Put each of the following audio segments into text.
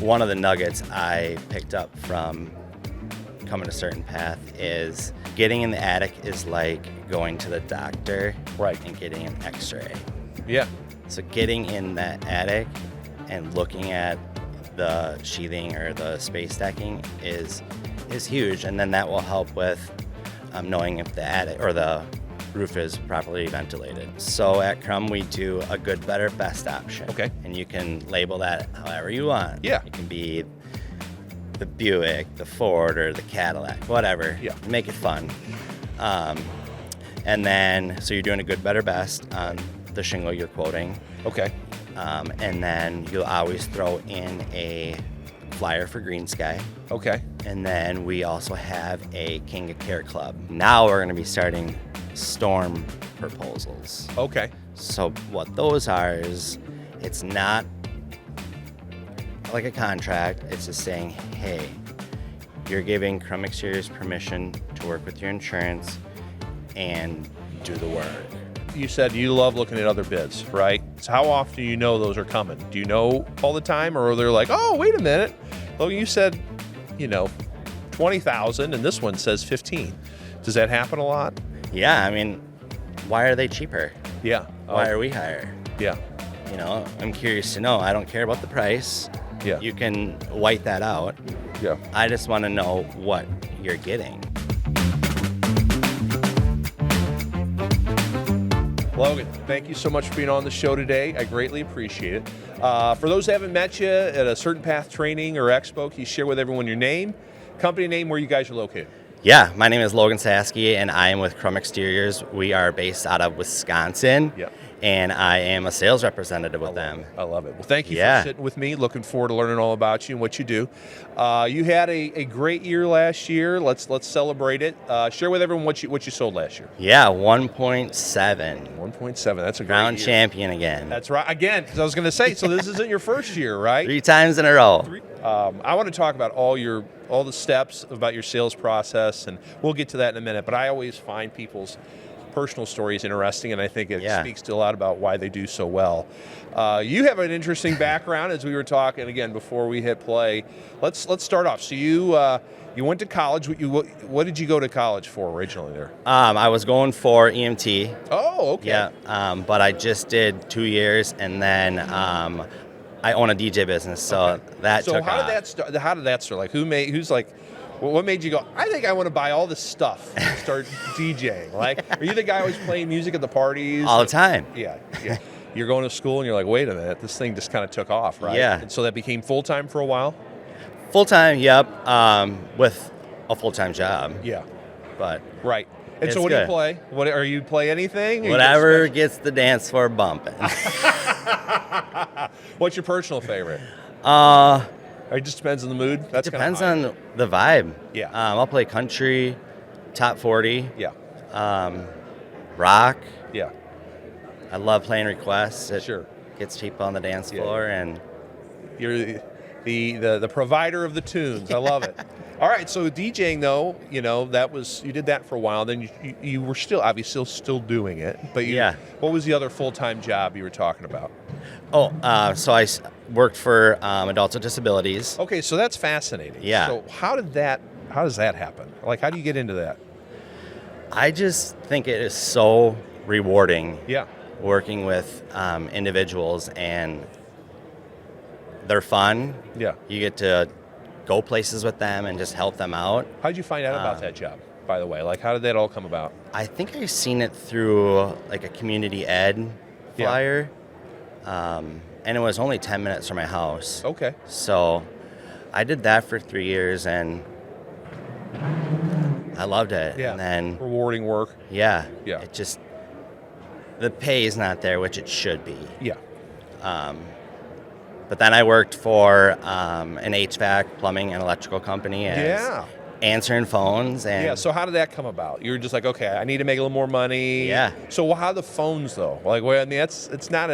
one of the nuggets I picked up from coming to CertainPath is getting in the attic is like going to the doctor and getting an x-ray. Yeah. So getting in that attic and looking at the sheathing or the space decking is huge, and then that will help with knowing if the attic or the roof is properly ventilated. So at Krumm, we do a good, better, best option. Okay. And you can label that however you want. Yeah. It can be the Buick, the Ford, or the Cadillac, whatever. Yeah. Make it fun. And then, so you're doing a good, better, best on the shingle you're quoting. Okay. And then you'll always throw in a flyer for Green Sky. Okay. And then we also have a King of Care Club. Now we're going to be starting storm proposals. Okay. So what those are is, it's not like a contract. It's just saying, hey, you're giving Krumm Exteriors permission to work with your insurance and do the work. You said you love looking at other bids, right? So how often do you know those are coming? Do you know all the time, or they're like, oh, wait a minute. Well, you said, 20,000 and this one says 15. Does that happen a lot? Yeah, I mean, why are they cheaper? Yeah. Why are we higher? Yeah. I'm curious to know. I don't care about the price. Yeah. You can white that out. Yeah. I just want to know what you're getting. Logan, thank you so much for being on the show today. I greatly appreciate it. For those that haven't met you at a CertainPath training or expo, can you share with everyone your name, company name, where you guys are located? Yeah, my name is Logan Cysiewski, and I am with Krumm Exteriors. We are based out of Wisconsin, and I am a sales representative with them. I love it. Well, thank you for sitting with me. Looking forward to learning all about you and what you do. You had a great year last year. Let's celebrate it. Share with everyone what you sold last year. Yeah, 1.7. 1.7. That's a great Crown year. champion again. That's right. Again, because I was going to say, so this isn't your first year, right? 3 times in a row. I want to talk about all the steps about your sales process, and we'll get to that in a minute. But I always find people's personal stories interesting, and I think it speaks to a lot about why they do so well. You have an interesting background, as we were talking again before we hit play. Let's start off. So you went to college. What did you go to college for originally there? I was going for EMT. Oh, okay. Yeah, but I just did 2 years, and then I own a DJ business, so that took off. So how did that start? Like, who's like, what made you go, I think I want to buy all this stuff and start DJing? Like, are you the guy always playing music at the parties? All the time. Yeah. You're going to school and you're like, wait a minute, this thing just kind of took off, right? Yeah. And so that became full-time for a while? Full-time, yep, with a full-time job. Yeah. But right. And so what do you play? You play anything? Whatever gets the dance floor bumping. What's your personal favorite? It just depends on the mood? It depends on the vibe. Yeah. I'll play country, top 40. Yeah. Rock. Yeah. I love playing requests. It sure. gets people on the dance floor, and you're the provider of the tunes. I love it. All right, so DJing though, you did that for a while. Then you were still obviously still doing it, but what was the other full-time job you were talking about? So I worked for adults with disabilities. Okay, so that's fascinating. Yeah. So how does that happen? Like, how do you get into that? I just think it is so rewarding. Yeah. Working with individuals, and they're fun. Yeah. You get to go places with them and just help them out. How did you find out about that job, by the way? Like, how did that all come about? I think I've seen it through like a community ed flyer. And it was only 10 minutes from my house. Okay. So I did that for 3 years, and I loved it. Yeah. And then rewarding work. Yeah. Yeah. It just, the pay is not there, which it should be. Yeah. But then I worked for an HVAC, plumbing, and electrical company as answering phones. And so how did that come about? You were just like, okay, I need to make a little more money. Yeah. So how the phones though? Like, well, I mean, it's not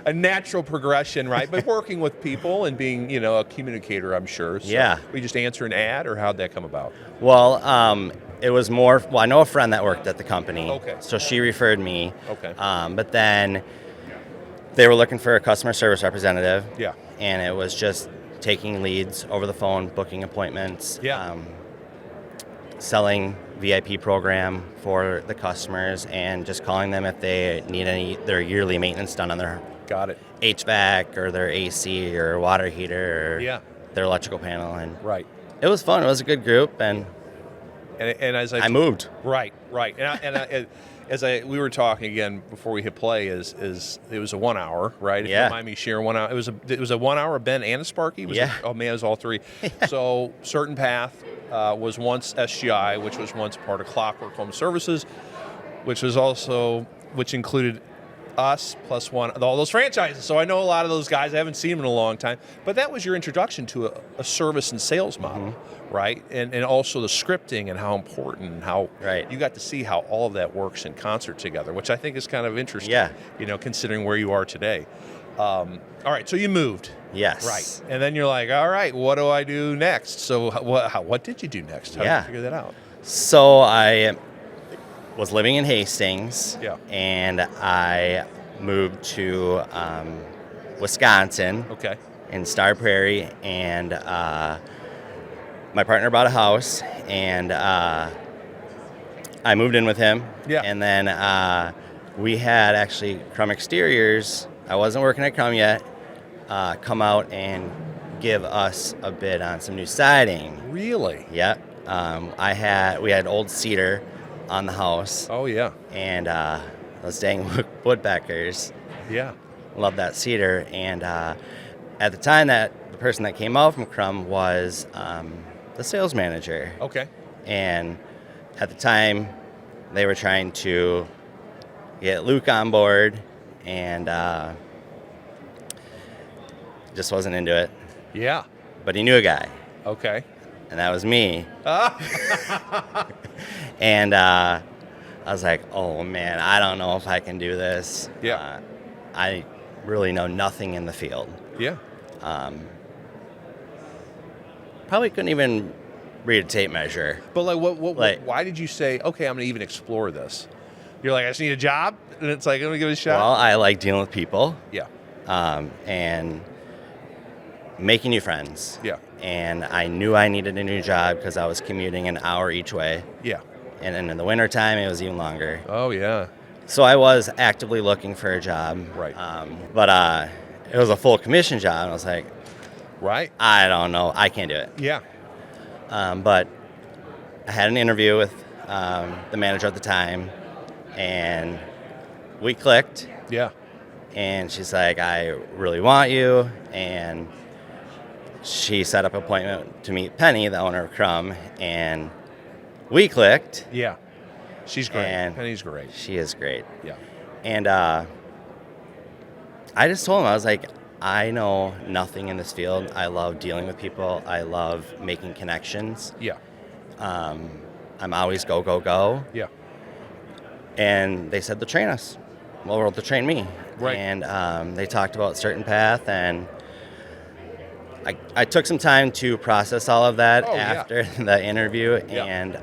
a natural progression, right? But working with people and being, a communicator, I'm sure. So we just answer an ad, or how'd that come about? Well, it was more. Well, I know a friend that worked at the company. Okay. So she referred me. Okay. But then they were looking for a customer service representative. Yeah. And it was just taking leads over the phone, booking appointments, Yeah. Selling VIP program for the customers, and just calling them if they need their yearly maintenance done on their Got it. HVAC or their AC or water heater or Yeah. their electrical panel. And Right. it was fun. It was a good group, and as I moved. Right. We were talking again before we hit play. Is it was a 1 hour, right? If you don't mind me sharing 1 hour. It was a 1 hour Ben and a Sparky. Oh man, it was all three. So CertainPath was once SGI, which was once part of Clockwork Home Services, which included us plus one, all those franchises. So I know a lot of those guys. I haven't seen them in a long time. But that was your introduction to a service and sales model, right? And also the scripting and how important, and how you got to see how all of that works in concert together, which I think is kind of interesting, considering where you are today. All right, so you moved. Yes. Right. And then you're like, all right, what do I do next? So what did you do next? How did you figure that out? So I was living in Hastings, and I moved to Wisconsin, in Star Prairie, and my partner bought a house, and I moved in with him, and then we had actually Krumm Exteriors. I wasn't working at Krumm yet. Come out and give us a bid on some new siding. Really? Yeah. We had old cedar on the house. Oh yeah. And those dang woodpeckers. Yeah. Love that cedar. And at the time, the person that came out from Krumm was the sales manager. Okay. And at the time, they were trying to get Luke on board, and just wasn't into it. Yeah. But he knew a guy. Okay. And that was me. And I was like, oh man, I don't know if I can do this. Yeah. I really know nothing in the field. Yeah. Probably couldn't even read a tape measure. But why did you say, okay, I'm going to even explore this? You're like, I just need a job? And it's like, I'm going to give it a shot? Well, I like dealing with people. Yeah. And making new friends. Yeah. And I knew I needed a new job because I was commuting an hour each way. Yeah. And then in the wintertime, it was even longer. Oh, yeah. So I was actively looking for a job. Right. But it was a full commission job. And I was like, right. I don't know. I can't do it. Yeah. But I had an interview with the manager at the time, and we clicked. Yeah. And she's like, I really want you. And she set up an appointment to meet Penny, the owner of Krumm, and we clicked. Yeah. She's great. And Penny's great. She is great. Yeah. And I just told him, I was like, I know nothing in this field. I love dealing with people. I love making connections. Yeah. I'm always go, go, go. Yeah. And they said they'll train us. Well, they'll train me. Right. And they talked about CertainPath, and I took some time to process all of that after the interview, and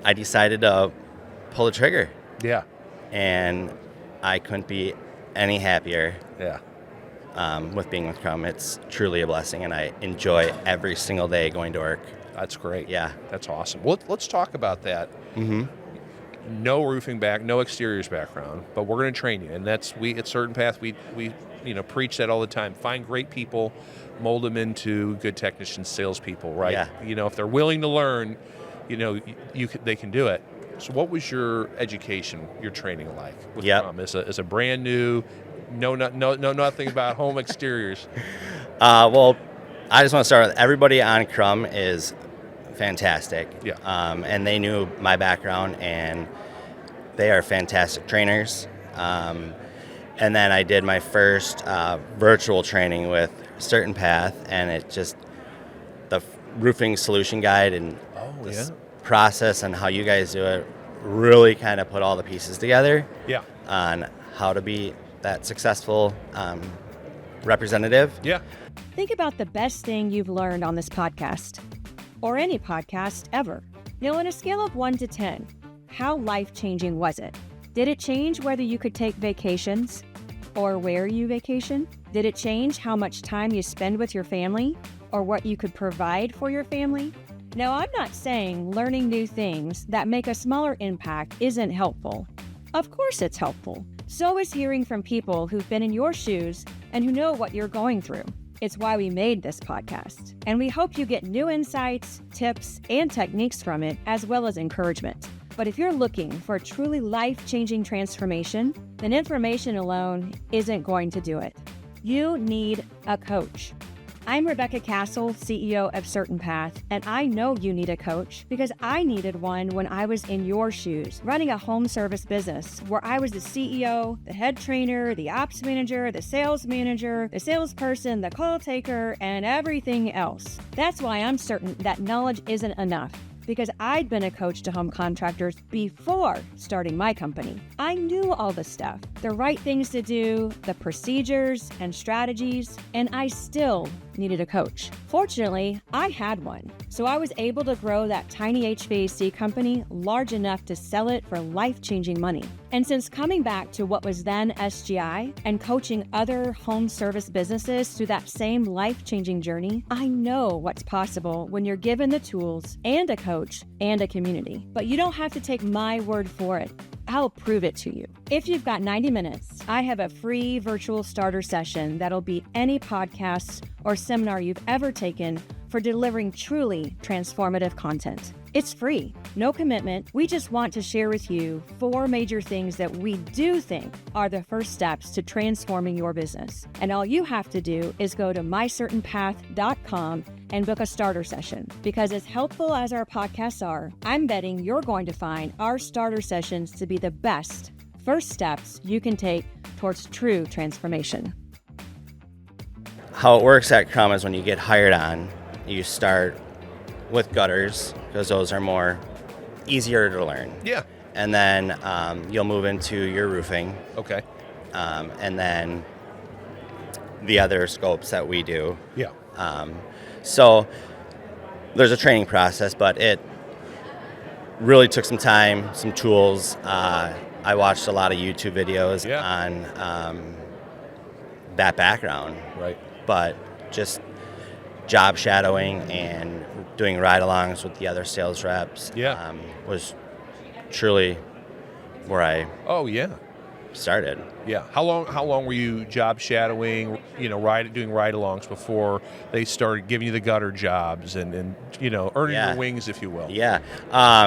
I decided to pull the trigger. Yeah. And I couldn't be any happier. Yeah. With being with Krumm. It's truly a blessing, and I enjoy every single day going to work. That's great. Yeah. That's awesome. Well, let's talk about that. Mm-hmm. No roofing no exteriors background, but we're going to train you, and we at CertainPath we preach that all the time. Find great people, mold them into good technicians, salespeople, right? Yeah. If they're willing to learn, they can do it. So, what was your education, your training like with Krumm as a brand new, know nothing about home exteriors? Well, I just want to start with everybody on Krumm is fantastic. Yeah. And they knew my background, and they are fantastic trainers. And then I did my first virtual training with CertainPath, and the roofing solution guide and this process and how you guys do it really kind of put all the pieces together on how to be that successful representative. Yeah. Think about the best thing you've learned on this podcast, or any podcast ever. Now, on a scale of 1 to 10, how life-changing was it? Did it change whether you could take vacations or where you vacation? Did it change how much time you spend with your family or what you could provide for your family? Now, I'm not saying learning new things that make a smaller impact isn't helpful. Of course it's helpful. So is hearing from people who've been in your shoes and who know what you're going through. It's why we made this podcast, and we hope you get new insights, tips, and techniques from it, as well as encouragement. But if you're looking for a truly life-changing transformation, then information alone isn't going to do it. You need a coach. I'm Rebecca Castle, CEO of CertainPath, and I know you need a coach because I needed one when I was in your shoes, running a home service business where I was the CEO, the head trainer, the ops manager, the salesperson, the call taker, and everything else. That's why I'm certain that knowledge isn't enough, because I'd been a coach to home contractors before starting my company. I knew all the stuff, the right things to do, the procedures and strategies, and I still needed a coach. Fortunately, I had one, so I was able to grow that tiny HVAC company large enough to sell it for life-changing money. And since coming back to what was then SGI and coaching other home service businesses through that same life-changing journey, I know what's possible when you're given the tools and a coach and a community. But you don't have to take my word for it. I'll prove it to you. If you've got 90 minutes, I have a free virtual starter session that'll beat any podcast or seminar you've ever taken for delivering truly transformative content. It's free, no commitment. We just want to share with you 4 major things that we do think are the first steps to transforming your business. And all you have to do is go to mycertainpath.com and book a starter session. Because as helpful as our podcasts are, I'm betting you're going to find our starter sessions to be the best first steps you can take towards true transformation. How it works at Krumm is when you get hired on, you start with gutters because those are more easier to learn. Yeah. And then you'll move into your roofing. Okay. And then the other scopes that we do. Yeah. So there's a training process, but it really took some time, some tools. I watched a lot of YouTube videos on that background. Right. But just job shadowing and doing ride-alongs with the other sales reps was truly where I started. Yeah. How long were you job shadowing, doing ride-alongs before they started giving you the gutter jobs and earning your wings, if you will? Yeah.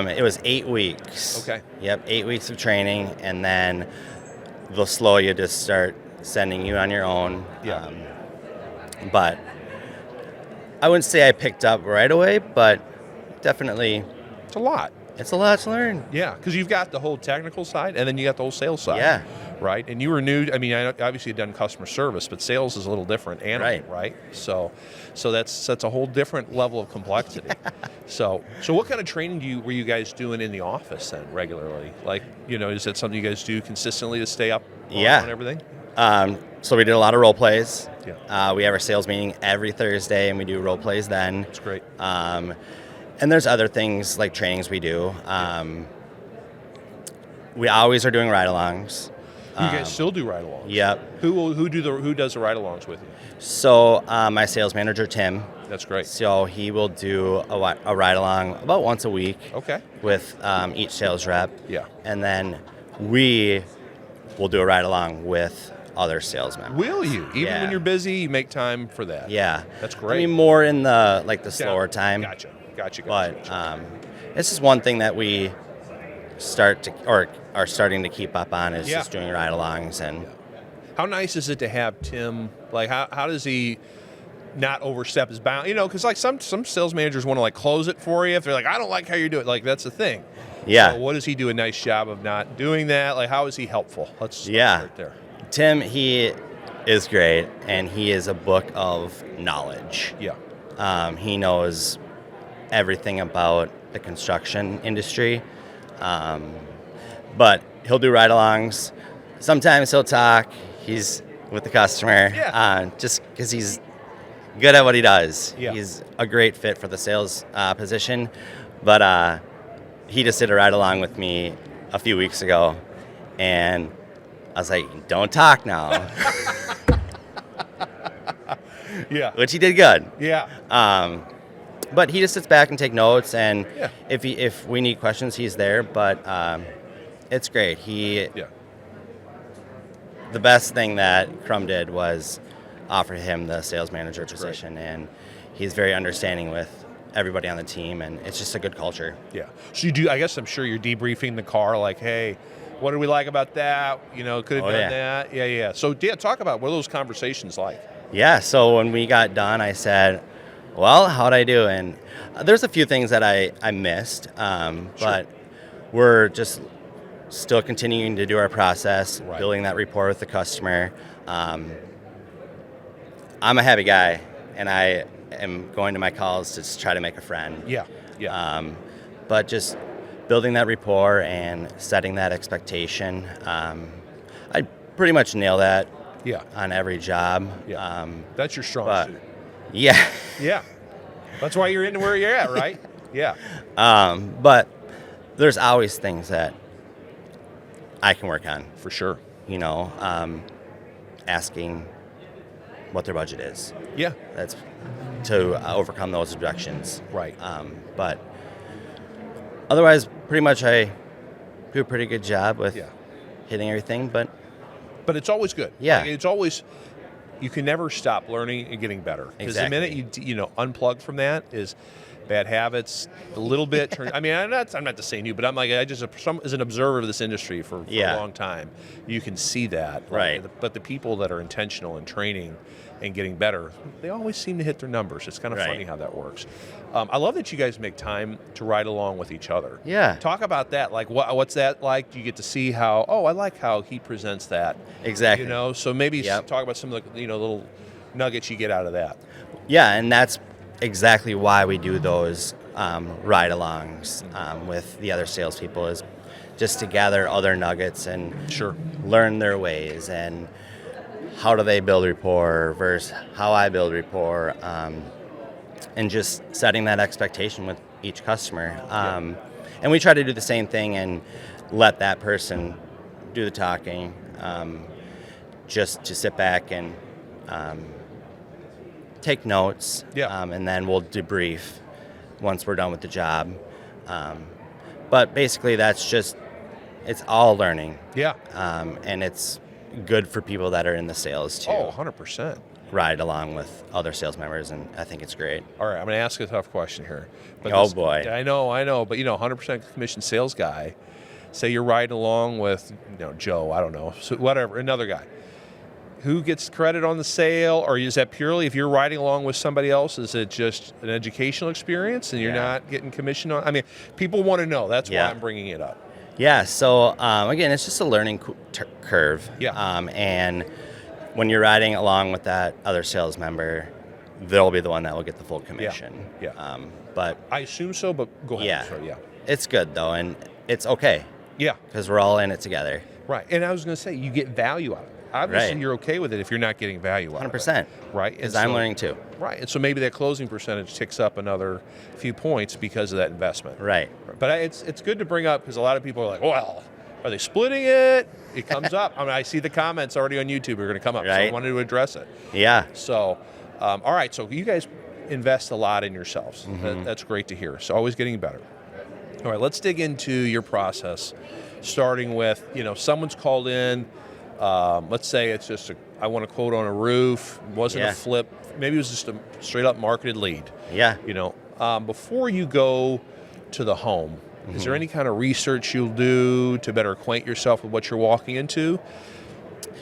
It was 8 weeks. Okay. Yep, 8 weeks of training, and then they'll slow you to start sending you on your own. Yeah. But I wouldn't say I picked up right away, but definitely it's a lot. It's a lot to learn. Yeah, because you've got the whole technical side, and then you got the whole sales side. Yeah. Right? And you were new. I mean, obviously you've done customer service, but sales is a little different animal, right? So that's a whole different level of complexity. So what kind of training were you guys doing in the office then regularly? Like, is that something you guys do consistently to stay up on everything? So we did a lot of role plays. Yeah. We have our sales meeting every Thursday, and we do role plays then. That's great. And there's other things like trainings we do. We always are doing ride-alongs. You guys still do ride-alongs? Yep. Who does the ride-alongs with you? So my sales manager, Tim. That's great. So he will do a ride-along about once a week. Okay. With each sales rep. Yeah. And then we will do a ride-along with other sales members. Will you? Even when you're busy, you make time for that? Yeah. That's great. I mean, more in the slower time. Gotcha. But this is one thing that we are starting to keep up on is just doing ride-alongs. And how nice is it to have Tim? Like, how does he not overstep his bound? Because like some sales managers want to close it for you if they're like, I don't like how you do it. Like, that's the thing. Yeah. So what does he do a nice job of not doing that? Like, how is he helpful? Let's start there. Tim, he is great, and he is a book of knowledge. Yeah. He knows everything about the construction industry. But he'll do ride-alongs. Sometimes he'll talk. He's with the customer. Just because he's good at what he does. Yeah. He's a great fit for the sales position. But he just did a ride-along with me a few weeks ago, and I was like, don't talk now. Yeah. Which he did good. Yeah. But he just sits back and take notes, and Yeah. if we need questions, he's there. But it's great. Yeah. The best thing that Krumm did was offer him the sales manager position, and he's very understanding with everybody on the team, and it's just a good culture. Yeah. So you do, I guess I'm sure you're debriefing the car, like, hey, what did we like about that? You know, could have done that. Yeah. So talk about what are those conversations like? Yeah, so when we got done, I said, well, how'd I do? And there's a few things that I missed, but we're just still continuing to do our process, building that rapport with the customer. I'm a happy guy, and I am going to my calls to try to make a friend. Yeah. But just building that rapport and setting that expectation, I pretty much nail that on every job. Yeah. That's your strong suit. Yeah. Yeah. That's why you're into where you're at, right? Yeah. But there's always things that I can work on. For sure. You know, asking what their budget is. Yeah. That's to overcome those objections. Right. But otherwise, pretty much I do a pretty good job with hitting everything. But it's always good. Yeah. Like, it's always, you can never stop learning and getting better. Because the minute you unplug from that is bad habits, a little bit. I mean, I'm not just saying you, but I'm like, as an observer of this industry for a long time, you can see that. Right. But the people that are intentional in training and getting better, they always seem to hit their numbers. It's kind of funny how that works. I love that you guys make time to ride along with each other. Yeah. Talk about that. Like, what's that like? Do you get to see how, I like how he presents that. Exactly. You know, so maybe talk about some of the, little nuggets you get out of that. Yeah, and that's exactly why we do those ride-alongs with the other salespeople, is just to gather other nuggets and learn their ways and how do they build rapport versus how I build rapport, and just setting that expectation with each customer. And we try to do the same thing and let that person do the talking, just to sit back and take notes, and then we'll debrief once we're done with the job. But basically, it's all learning. Yeah. And it's good for people that are in the sales too. Oh, 100%. Ride along with other sales members, and I think it's great. All right, I'm going to ask a tough question here. But boy. I know, but 100% commission sales guy, say you're riding along with, Joe, I don't know, so whatever, another guy. Who gets credit on the sale, or is that purely, if you're riding along with somebody else, is it just an educational experience and you're not getting commission on? I mean, people want to know. That's why I'm bringing it up. Yeah, so again, it's just a learning curve. Yeah. And when you're riding along with that other sales member, they'll be the one that will get the full commission. Yeah. But I assume so, but go ahead. Yeah. Sorry, It's good, though, and it's okay. Yeah. Because we're all in it together. Right. And I was going to say, you get value out of it. Obviously, you're okay with it if you're not getting value out of it. 100%. Right. Because I'm learning too. Right. And so maybe that closing percentage ticks up another few points because of that investment. Right. But it's good to bring up, because a lot of people are like, well, are they splitting it? It comes up. I mean, I see the comments already on YouTube are going to come up. So I wanted to address it. Yeah. So, all right. So you guys invest a lot in yourselves. Mm-hmm. That's great to hear. So always getting better. All right. Let's dig into your process, starting with, someone's called in. Let's say it's just I want a quote on a roof. It wasn't a flip. Maybe it was just a straight up marketed lead. Yeah. Before you go to the home, is there any kind of research you'll do to better acquaint yourself with what you're walking into?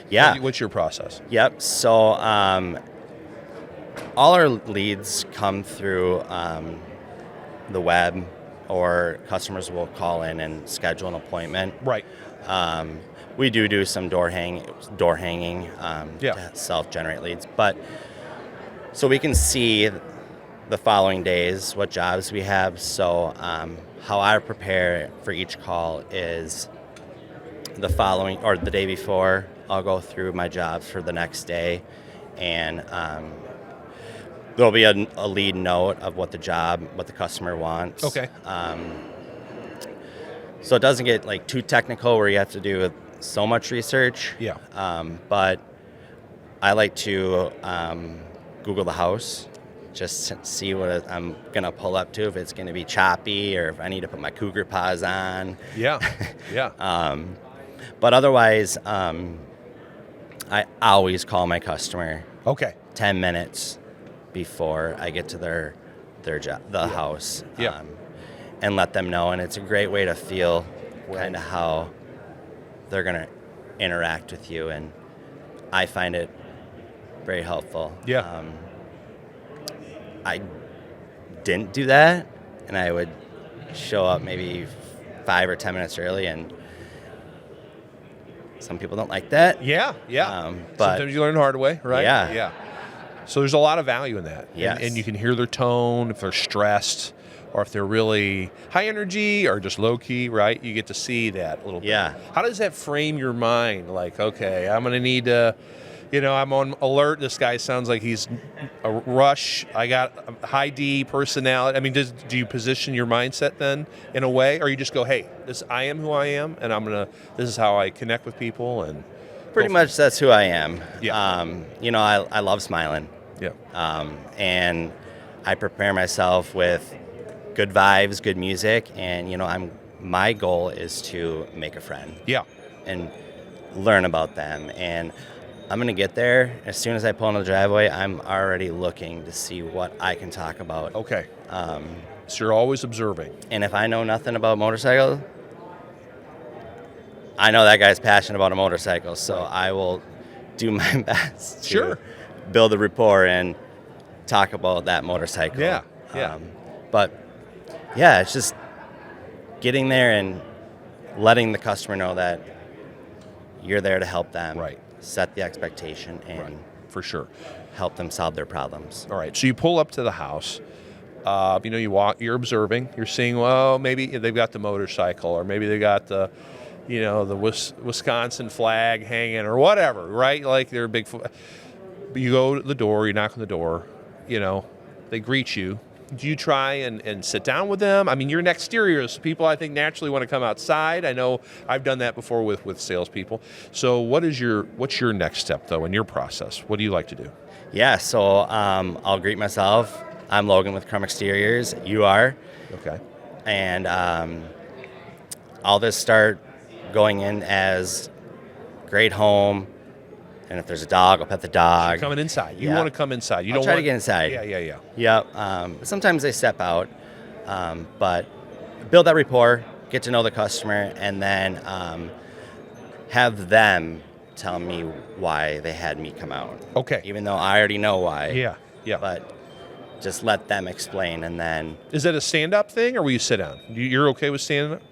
Yeah. What's your process? Yep. So all our leads come through the web, or customers will call in and schedule an appointment. Right. We do some door hanging to self-generate leads, but so we can see the following days what jobs we have. So how I prepare for each call is the following, or the day before, I'll go through my jobs for the next day, and there'll be a lead note of what the customer wants. Okay. So it doesn't get too technical where you have to do so much research. Yeah. But I like to Google the house, just to see what I'm going to pull up to, if it's going to be choppy or if I need to put my cougar paws on. Yeah, yeah. But otherwise, I always call my customer Okay. 10 minutes before I get to their job, the house, and let them know. And it's a great way to feel kind of how they're going to interact with you. And I find it very helpful. Yeah. I didn't do that, and I would show up maybe 5 or 10 minutes early, and some people don't like that. Yeah. But sometimes you learn the hard way, right? Yeah. So there's a lot of value in that. Yes. And you can hear their tone, if they're stressed or if they're really high energy or just low key, right? You get to see that a little bit. Yeah. How does that frame your mind? Like, okay, I'm going to need to, I'm on alert. This guy sounds like he's a rush. I got a high D personality. I mean, do you position your mindset then in a way, or you just go, hey, I am who I am, and this is how I connect with people, and pretty much that's who I am. Yeah. I love smiling. Yeah. And I prepare myself with good vibes, good music, and my goal is to make a friend. Yeah. And learn about them. And I'm going to get there. As soon as I pull into the driveway, I'm already looking to see what I can talk about. Okay. So you're always observing. And if I know nothing about motorcycles, I know that guy's passionate about a motorcycle, so I will do my best to build a rapport and talk about that motorcycle. Yeah. But yeah, it's just getting there and letting the customer know that you're there to help them. Right. Set the expectation and for sure help them solve their problems. All right. So you pull up to the house. You walk. You're observing. You're seeing. Well, maybe they've got the motorcycle, or maybe they got the Wisconsin flag hanging, or whatever. Right? Like they're big. You go to the door. You knock on the door. They greet you. Do you try and sit down with them? I mean, you're an exterior, so people, I think, naturally want to come outside. I know I've done that before with salespeople. So what's your next step, though, in your process? What do you like to do? Yeah, so I'll greet myself. I'm Logan with Krumm Exteriors. You are. Okay. And I'll just start going in as great home. And if there's a dog, I'll pet the dog. So coming inside. You want to come inside. I'll try to get inside. Yeah. Yep. Sometimes they step out, but build that rapport, get to know the customer, and then have them tell me why they had me come out. Okay. Even though I already know why. Yeah. But just let them explain, and then... Is that a stand-up thing, or will you sit down? You're okay with standing up?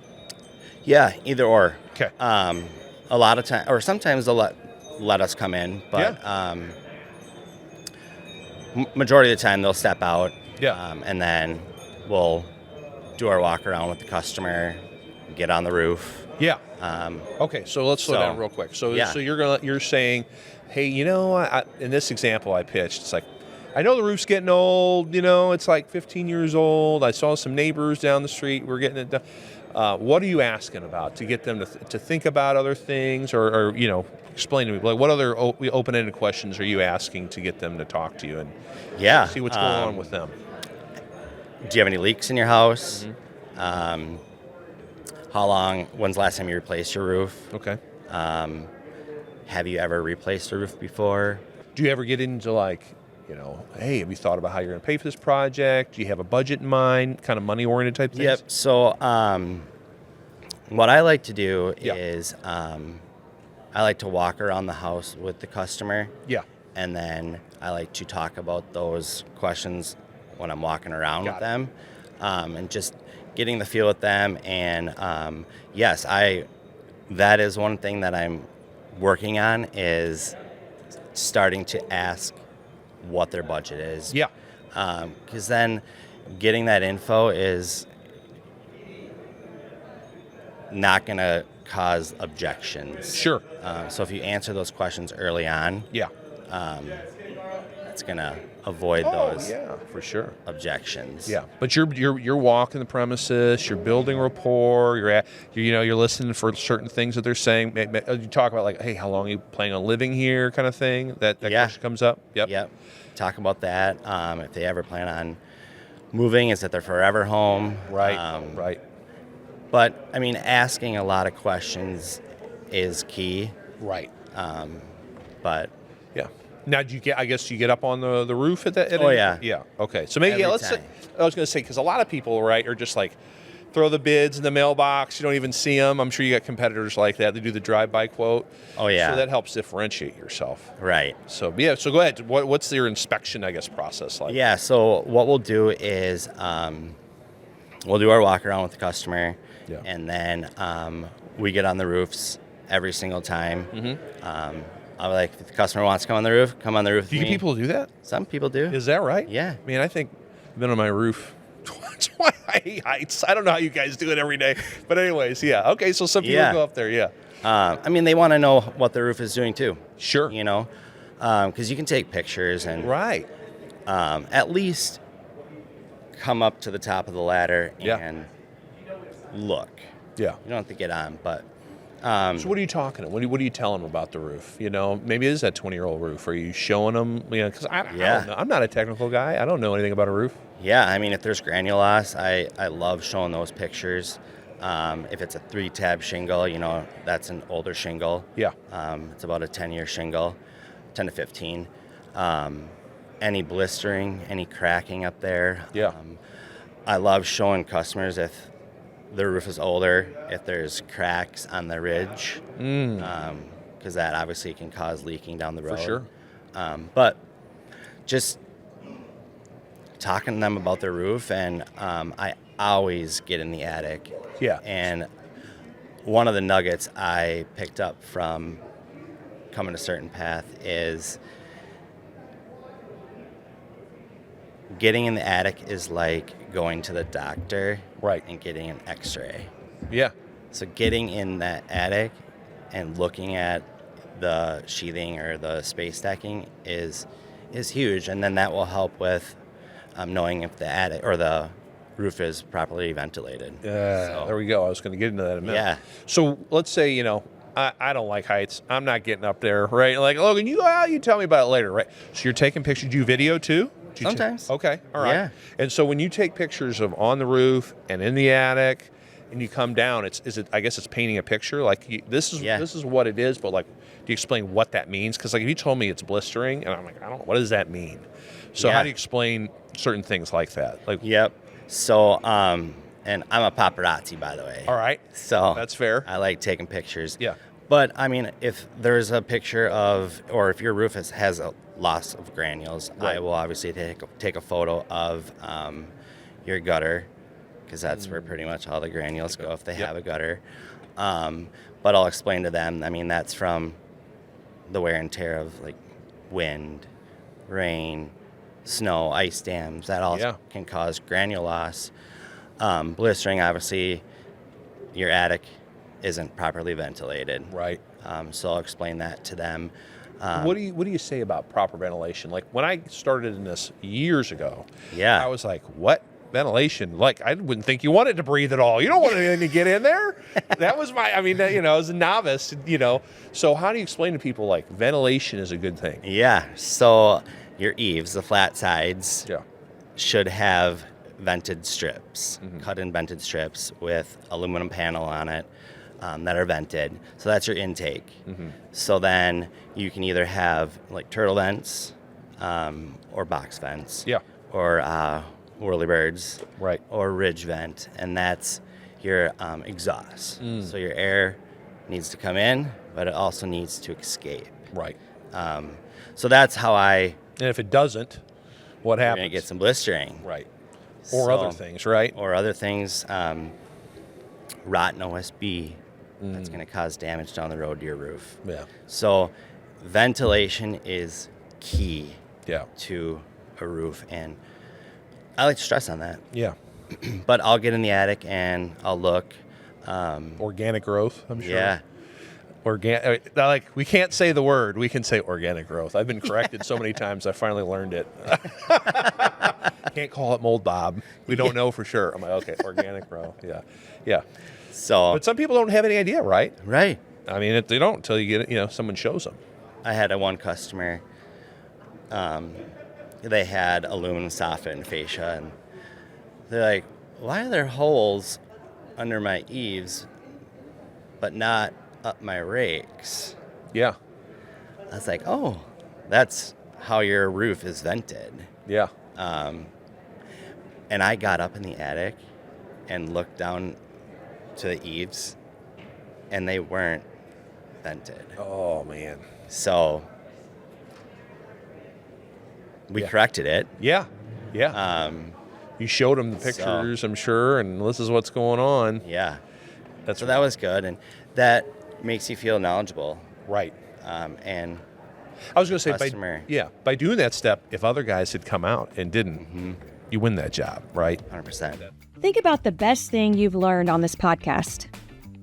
Yeah, either or. Okay. A lot of time, or sometimes they'll let us come in, but majority of the time they'll step out, and then we'll do our walk around with the customer, get on the roof. Yeah. Okay, so let's slow down real quick. So you're saying, hey, in this example I pitched, it's like, I know the roof's getting old. It's like 15 years old. I saw some neighbors down the street. We're getting it done. What are you asking about to get them to think about other things, or explain to me, like, what other open-ended questions are you asking to get them to talk to you and see what's going on with them? Do you have any leaks in your house? Mm-hmm. When's the last time you replaced your roof? Okay. Have you ever replaced a roof before? Do you ever get into hey, have you thought about how you're going to pay for this project? Do you have a budget in mind, kind of money-oriented type things? Yep. So what I like to do is I like to walk around the house with the customer. Yeah. And then I like to talk about those questions when I'm walking around with them, and just getting the feel with them. And yes, that is one thing that I'm working on, is starting to ask what their budget is. Yeah. Because then getting that info is not going to cause objections. Sure. So if you answer those questions early on, it's going to avoid those yeah, for sure. objections. Yeah, but you're walking the premises, you're building rapport, you're listening for certain things that they're saying. You talk about like, hey, how long are you planning on living here, kind of thing. That question comes up. Yep. Talk about that. If they ever plan on moving, is it their forever home? Right. But I mean, asking a lot of questions is key. Right. But yeah. Now, do you get up on the roof at that? Yeah. Yeah. Okay. So maybe Every let's say, time. I was going to say, because a lot of people, right, are just like throw the bids in the mailbox. You don't even see them. I'm sure you got competitors like that. They do the drive-by quote. Oh yeah. So that helps differentiate yourself. Right. So yeah. So go ahead. What's your inspection, I guess, process like? Yeah. So what we'll do is we'll do our walk around with the customer, and then we get on the roofs every single time. Mm-hmm. I'll be like, if the customer wants to come on the roof, come on the roof. Do you get people do that? Some people do. Is that right? Yeah. I mean, I think I've been on my roof. That's why I hate heights. I don't know how you guys do it every day. But anyways, yeah. Okay, so some people go up there, yeah. I mean, they want to know what the roof is doing too. Sure. You know, because you can take pictures and at least come up to the top of the ladder and look. Yeah. You don't have to get on, but... so what are you talking to? What are you telling them about the roof? You know, maybe it is that 20-year-old roof. Are you showing them? You know, because I don't know. I'm not a technical guy. I don't know anything about a roof. Yeah, I mean, if there's granulose, I love showing those pictures. If it's a 3-tab shingle, you know, that's an older shingle. Yeah. It's about a 10-year shingle, 10 to 15. Any blistering, any cracking up there. Yeah. I love showing customers if the roof is older, if there's cracks on the ridge, because that obviously can cause leaking down the road. For sure. But just talking to them about their roof, and I always get in the attic. Yeah. And one of the nuggets I picked up from coming to CertainPath is getting in the attic is like going to the doctor and getting an x-ray. Yeah. So getting in that attic and looking at the sheathing or the space decking is huge, and then that will help with knowing if the attic or the roof is properly ventilated. So, there we go. I was going to get into that in a minute. Yeah. So let's say, you know, I don't like heights. I'm not getting up there, right? Like, Logan, you tell me about it later, right? So you're taking pictures. Do you video too? Sometimes. Okay. All right. Yeah. And so when you take pictures of on the roof and in the attic, and you come down, I guess it's painting a picture. Like this is what it is. But like, do you explain what that means? Because like if you told me it's blistering, and I'm like, I don't know, what does that mean? So how do you explain certain things like that? Like. Yep. So and I'm a paparazzi, by the way. All right. So that's fair. I like taking pictures. Yeah. But I mean, if there's a picture of, or if your roof has a loss of granules, I will obviously take a photo of your gutter, because that's where pretty much all the granules go if they have a gutter. But I'll explain to them, I mean, that's from the wear and tear of like wind, rain, snow, ice dams. That all can cause granule loss. Blistering, obviously, your attic isn't properly ventilated. Right. So I'll explain that to them. What do you say about proper ventilation? Like when I started in this years ago, I was like, what ventilation? Like I wouldn't think you wanted to breathe at all. You don't want anything to get in there. That was as a novice, So how do you explain to people like ventilation is a good thing? Yeah. So your eaves, the flat sides, should have vented strips, cut-in vented strips with aluminum panel on it. That are vented. So that's your intake. So then you can either have like turtle vents or box vents or whirlybirds or ridge vent, and that's your exhaust. So your air needs to come in, but it also needs to escape. Right. So that's how And if it doesn't, what happens? You're going to get some blistering. Right. Or other things, right? Or other things. Rotten OSB. That's going to cause damage down the road to your roof. Yeah. So ventilation is key Yeah. to a roof, and I like to stress on that. Yeah. But I'll get in the attic and I'll look. Organic growth, I'm sure. Yeah. Like, we can't say the word. We can say organic growth. I've been corrected so many times. I finally learned it. Can't call it mold, Bob. We don't know for sure. I'm like, okay, organic growth. Yeah. So, But some people don't have any idea, right? right. I mean, they don't until you get someone shows them. I had one customer. They had aluminum soffit and fascia, and they're like, "Why are there holes under my eaves, but not up my rakes?" Yeah. I was like, "Oh, that's how your roof is vented." Yeah. And I got up in the attic and looked down to the eaves, and they weren't vented. Oh, man. So we corrected it. Yeah. You showed them the pictures, I'm sure, and this is what's going on. Yeah. That's So that was good, and that makes you feel knowledgeable. right. And I was going to say, customer. by doing that step, if other guys had come out and didn't, you win that job, right? 100%. Think about the best thing you've learned on this podcast,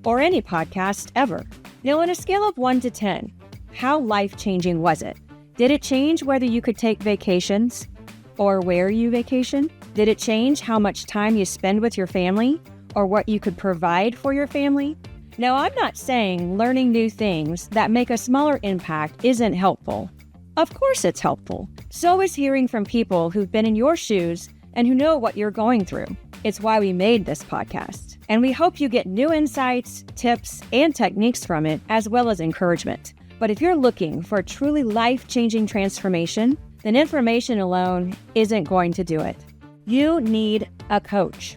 or any podcast ever. Now, on a scale of 1 to 10, how life-changing was it? Did it change whether you could take vacations or where you vacation? Did it change how much time you spend with your family or what you could provide for your family? Now, I'm not saying learning new things that make a smaller impact isn't helpful. Of course it's helpful. So is hearing from people who've been in your shoes and who know what you're going through. It's why we made this podcast. And we hope you get new insights, tips, and techniques from it, as well as encouragement. But if you're looking for a truly life-changing transformation, then information alone isn't going to do it. You need a coach.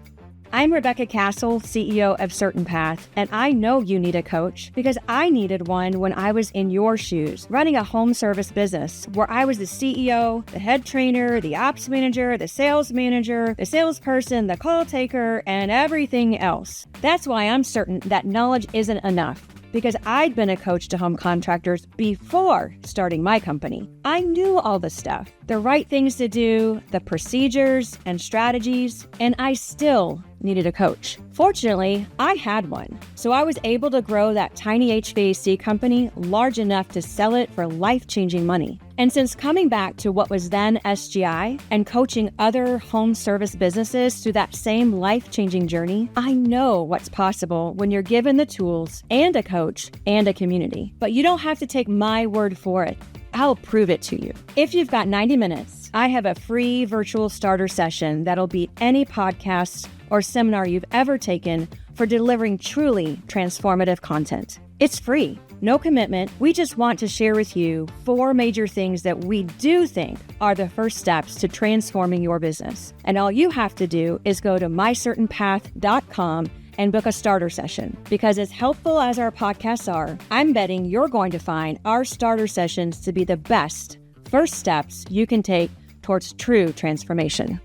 I'm Rebecca Castle, CEO of CertainPath, and I know you need a coach because I needed one when I was in your shoes, running a home service business where I was the CEO, the head trainer, the ops manager, the salesperson, the call taker, and everything else. That's why I'm certain that knowledge isn't enough, because I'd been a coach to home contractors before starting my company. I knew all the stuff, the right things to do, the procedures and strategies, and I still needed a coach. Fortunately, I had one, so I was able to grow that tiny HVAC company large enough to sell it for life-changing money. And since coming back to what was then SGI and coaching other home service businesses through that same life-changing journey, I know what's possible when you're given the tools and a coach and a community. But you don't have to take my word for it. I'll prove it to you. If you've got 90 minutes, I have a free virtual starter session that'll beat any podcast or seminar you've ever taken for delivering truly transformative content. It's free, no commitment. We just want to share with you 4 major things that we do think are the first steps to transforming your business. And all you have to do is go to mycertainpath.com and book a starter session. Because as helpful as our podcasts are, I'm betting you're going to find our starter sessions to be the best first steps you can take towards true transformation.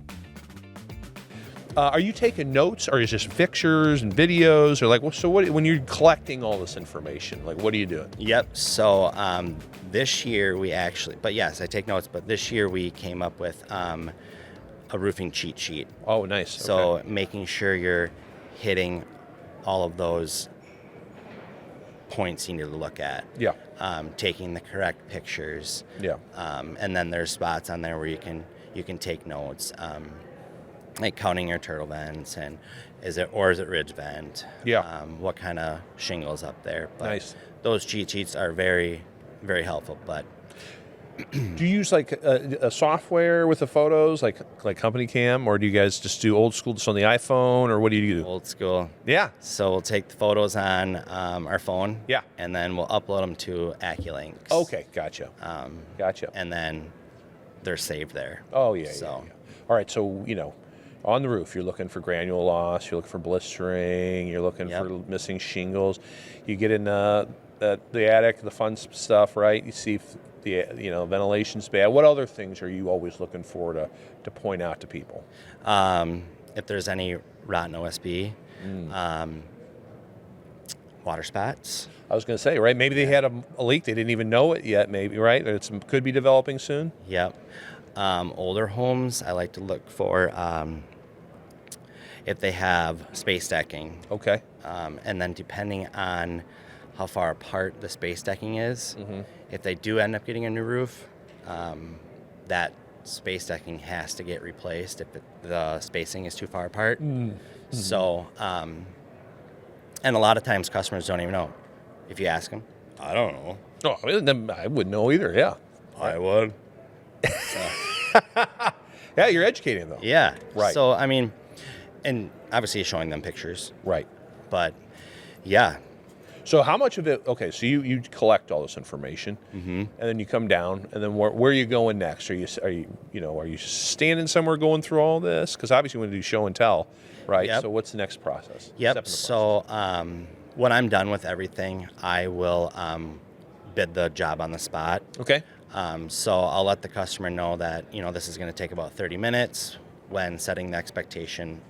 Are you taking notes, or is it just pictures and videos, or when you're collecting all this information, like what are you doing? Yep. So this year but yes, I take notes, but this year we came up with a roofing cheat sheet. Oh, nice. So making sure you're hitting all of those points you need to look at. Yeah. Taking the correct pictures. Yeah. And then there's spots on there where you can take notes. Like counting your turtle vents, and is it ridge vent? Yeah. What kind of shingles up there? But nice. Those cheat sheets are very, very helpful. But do you use like a software with the photos, like Company Cam, or do you guys just do old school, just on the iPhone, or what do you do? Old school. Yeah. So we'll take the photos on our phone. Yeah. And then we'll upload them to AccuLynx. Okay, gotcha. Gotcha. And then they're saved there. Oh yeah. So. Yeah. All right. So on the roof, you're looking for granule loss, you're looking for blistering, you're looking for missing shingles. You get in the attic, the fun stuff, right? You see if the ventilation's bad. What other things are you always looking for to point out to people? If there's any rotten OSB, water spots. I was going to say, right? Maybe they had a leak, they didn't even know it yet. Maybe, right? It could be developing soon. Yep. Older homes, I like to look for if they have space decking. Okay. And then depending on how far apart the space decking is. Mm-hmm. If they do end up getting a new roof, that space decking has to get replaced if the spacing is too far apart. Mm-hmm. So, and a lot of times customers don't even know. If you ask them, I don't know. Oh, I wouldn't know either. Yeah, I would. Yeah, you're educating them. Yeah. Right. So, I mean, and obviously showing them pictures. Right. But, yeah. So how much of it? Okay, so you collect all this information, and then you come down, and then where are you going next? Are you standing somewhere going through all this? Because obviously you want to do show and tell, right? Yep. So what's the next process? Yep. Step in the So when I'm done with everything, I will bid the job on the spot. Okay. So I'll let the customer know that, this is going to take about 30 minutes when setting the expectation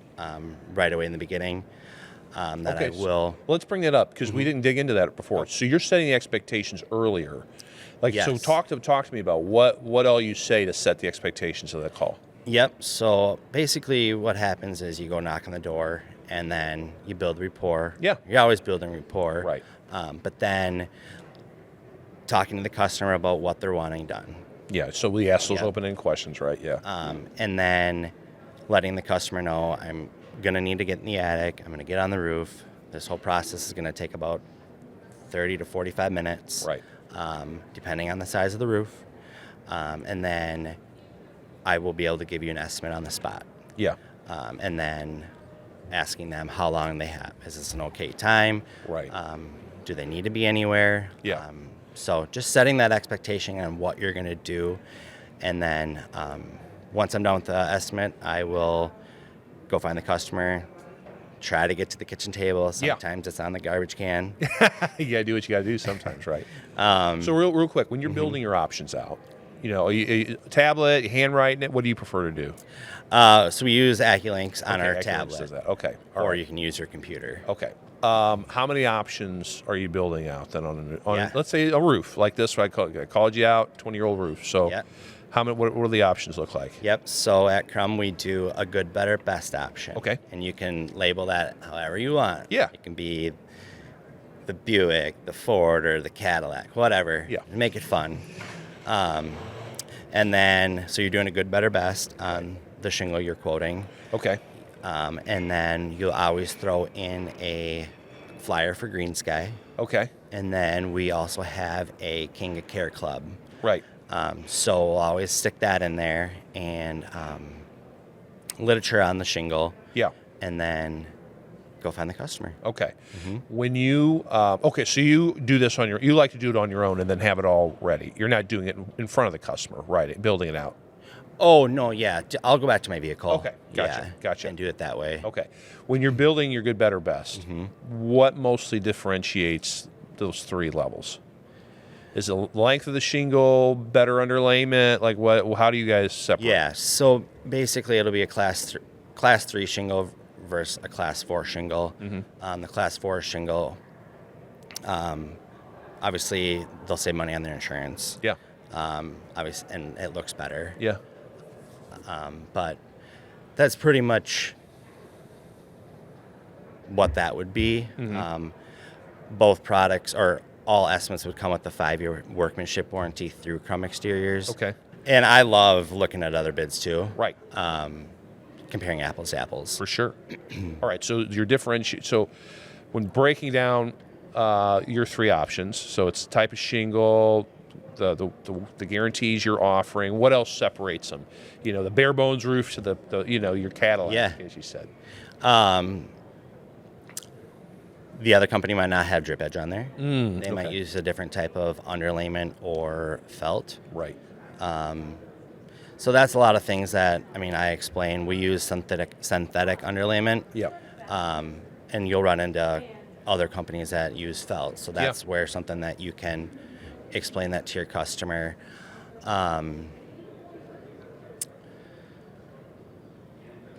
right away in the beginning. That Okay, I will. Let's bring that up because we didn't dig into that before. So you're setting the expectations earlier. So Yes. talk to me about what all you say to set the expectations of the call. Yep. So basically what happens is you go knock on the door and then you build rapport. Yeah. You're always building rapport. Right. But then talking to the customer about what they're wanting done. Yeah. So we ask those Yep. open-ended questions, right? Yeah. And then letting the customer know I'm going to need to get in the attic. I'm going to get on the roof. This whole process is going to take about 30 to 45 minutes. Right. Depending on the size of the roof. And then I will be able to give you an estimate on the spot. Yeah. And then asking them how long they have. Is this an okay time? Right. Do they need to be anywhere? Yeah. So just setting that expectation on what you're going to do. And then once I'm done with the estimate, I will go find the customer, try to get to the kitchen table. Sometimes it's on the garbage can. You got to do what you got to do sometimes, right? So real quick, when you're building your options out, are you tablet, handwriting it? What do you prefer to do? So we use AccuLinks on our AccuLinks tablet. does that. Okay. All Or right. you can use your computer. Okay. How many options are you building out then on Yeah. let's say a roof like this? I called you out, 20-year-old roof. So Yeah. how many? What do the options look like? Yep. So at Krumm, we do a good, better, best option. Okay. And you can label that however you want. Yeah. It can be the Buick, the Ford, or the Cadillac, whatever. Yeah. Make it fun. And then, so you're doing a good, better, best on the shingle you're quoting. Okay. And then you'll always throw in a flyer for Green Sky. Okay. And then we also have a King of Care Club. Right. So we'll always stick that in there and literature on the shingle. Yeah. And then go find the customer. Okay. When you so you do this you like to do it on your own and then have it all ready. You're not doing it in front of the customer, right? Building it out. Oh, no, yeah. I'll go back to my vehicle. Okay, gotcha, Yeah, gotcha. And do it that way. Okay. When you're building your good, better, best, what mostly differentiates those three levels? Is the length of the shingle, better underlayment? Like what? How do you guys separate? Yeah, so basically it'll be a class 3 shingle versus a class 4 shingle. The class 4 shingle, obviously they'll save money on their insurance. Yeah. Obviously, and it looks better. Yeah. But that's pretty much what that would be. Both products, or all estimates, would come with the 5-year workmanship warranty through Krumm Exteriors. Okay. And I love looking at other bids too. Right. Comparing apples to apples. For sure. All right. So your So when breaking down your three options, so it's the type of shingle, the guarantees you're offering. What else separates them? The bare bones roof to the your Cadillac, Yeah. as you said. The other company might not have drip edge on there. They might okay. use a different type of underlayment or felt. Right. So that's a lot of things that, I explain. We use synthetic underlayment. Yep. And you'll run into other companies that use felt. So that's where something that you can explain that to your customer.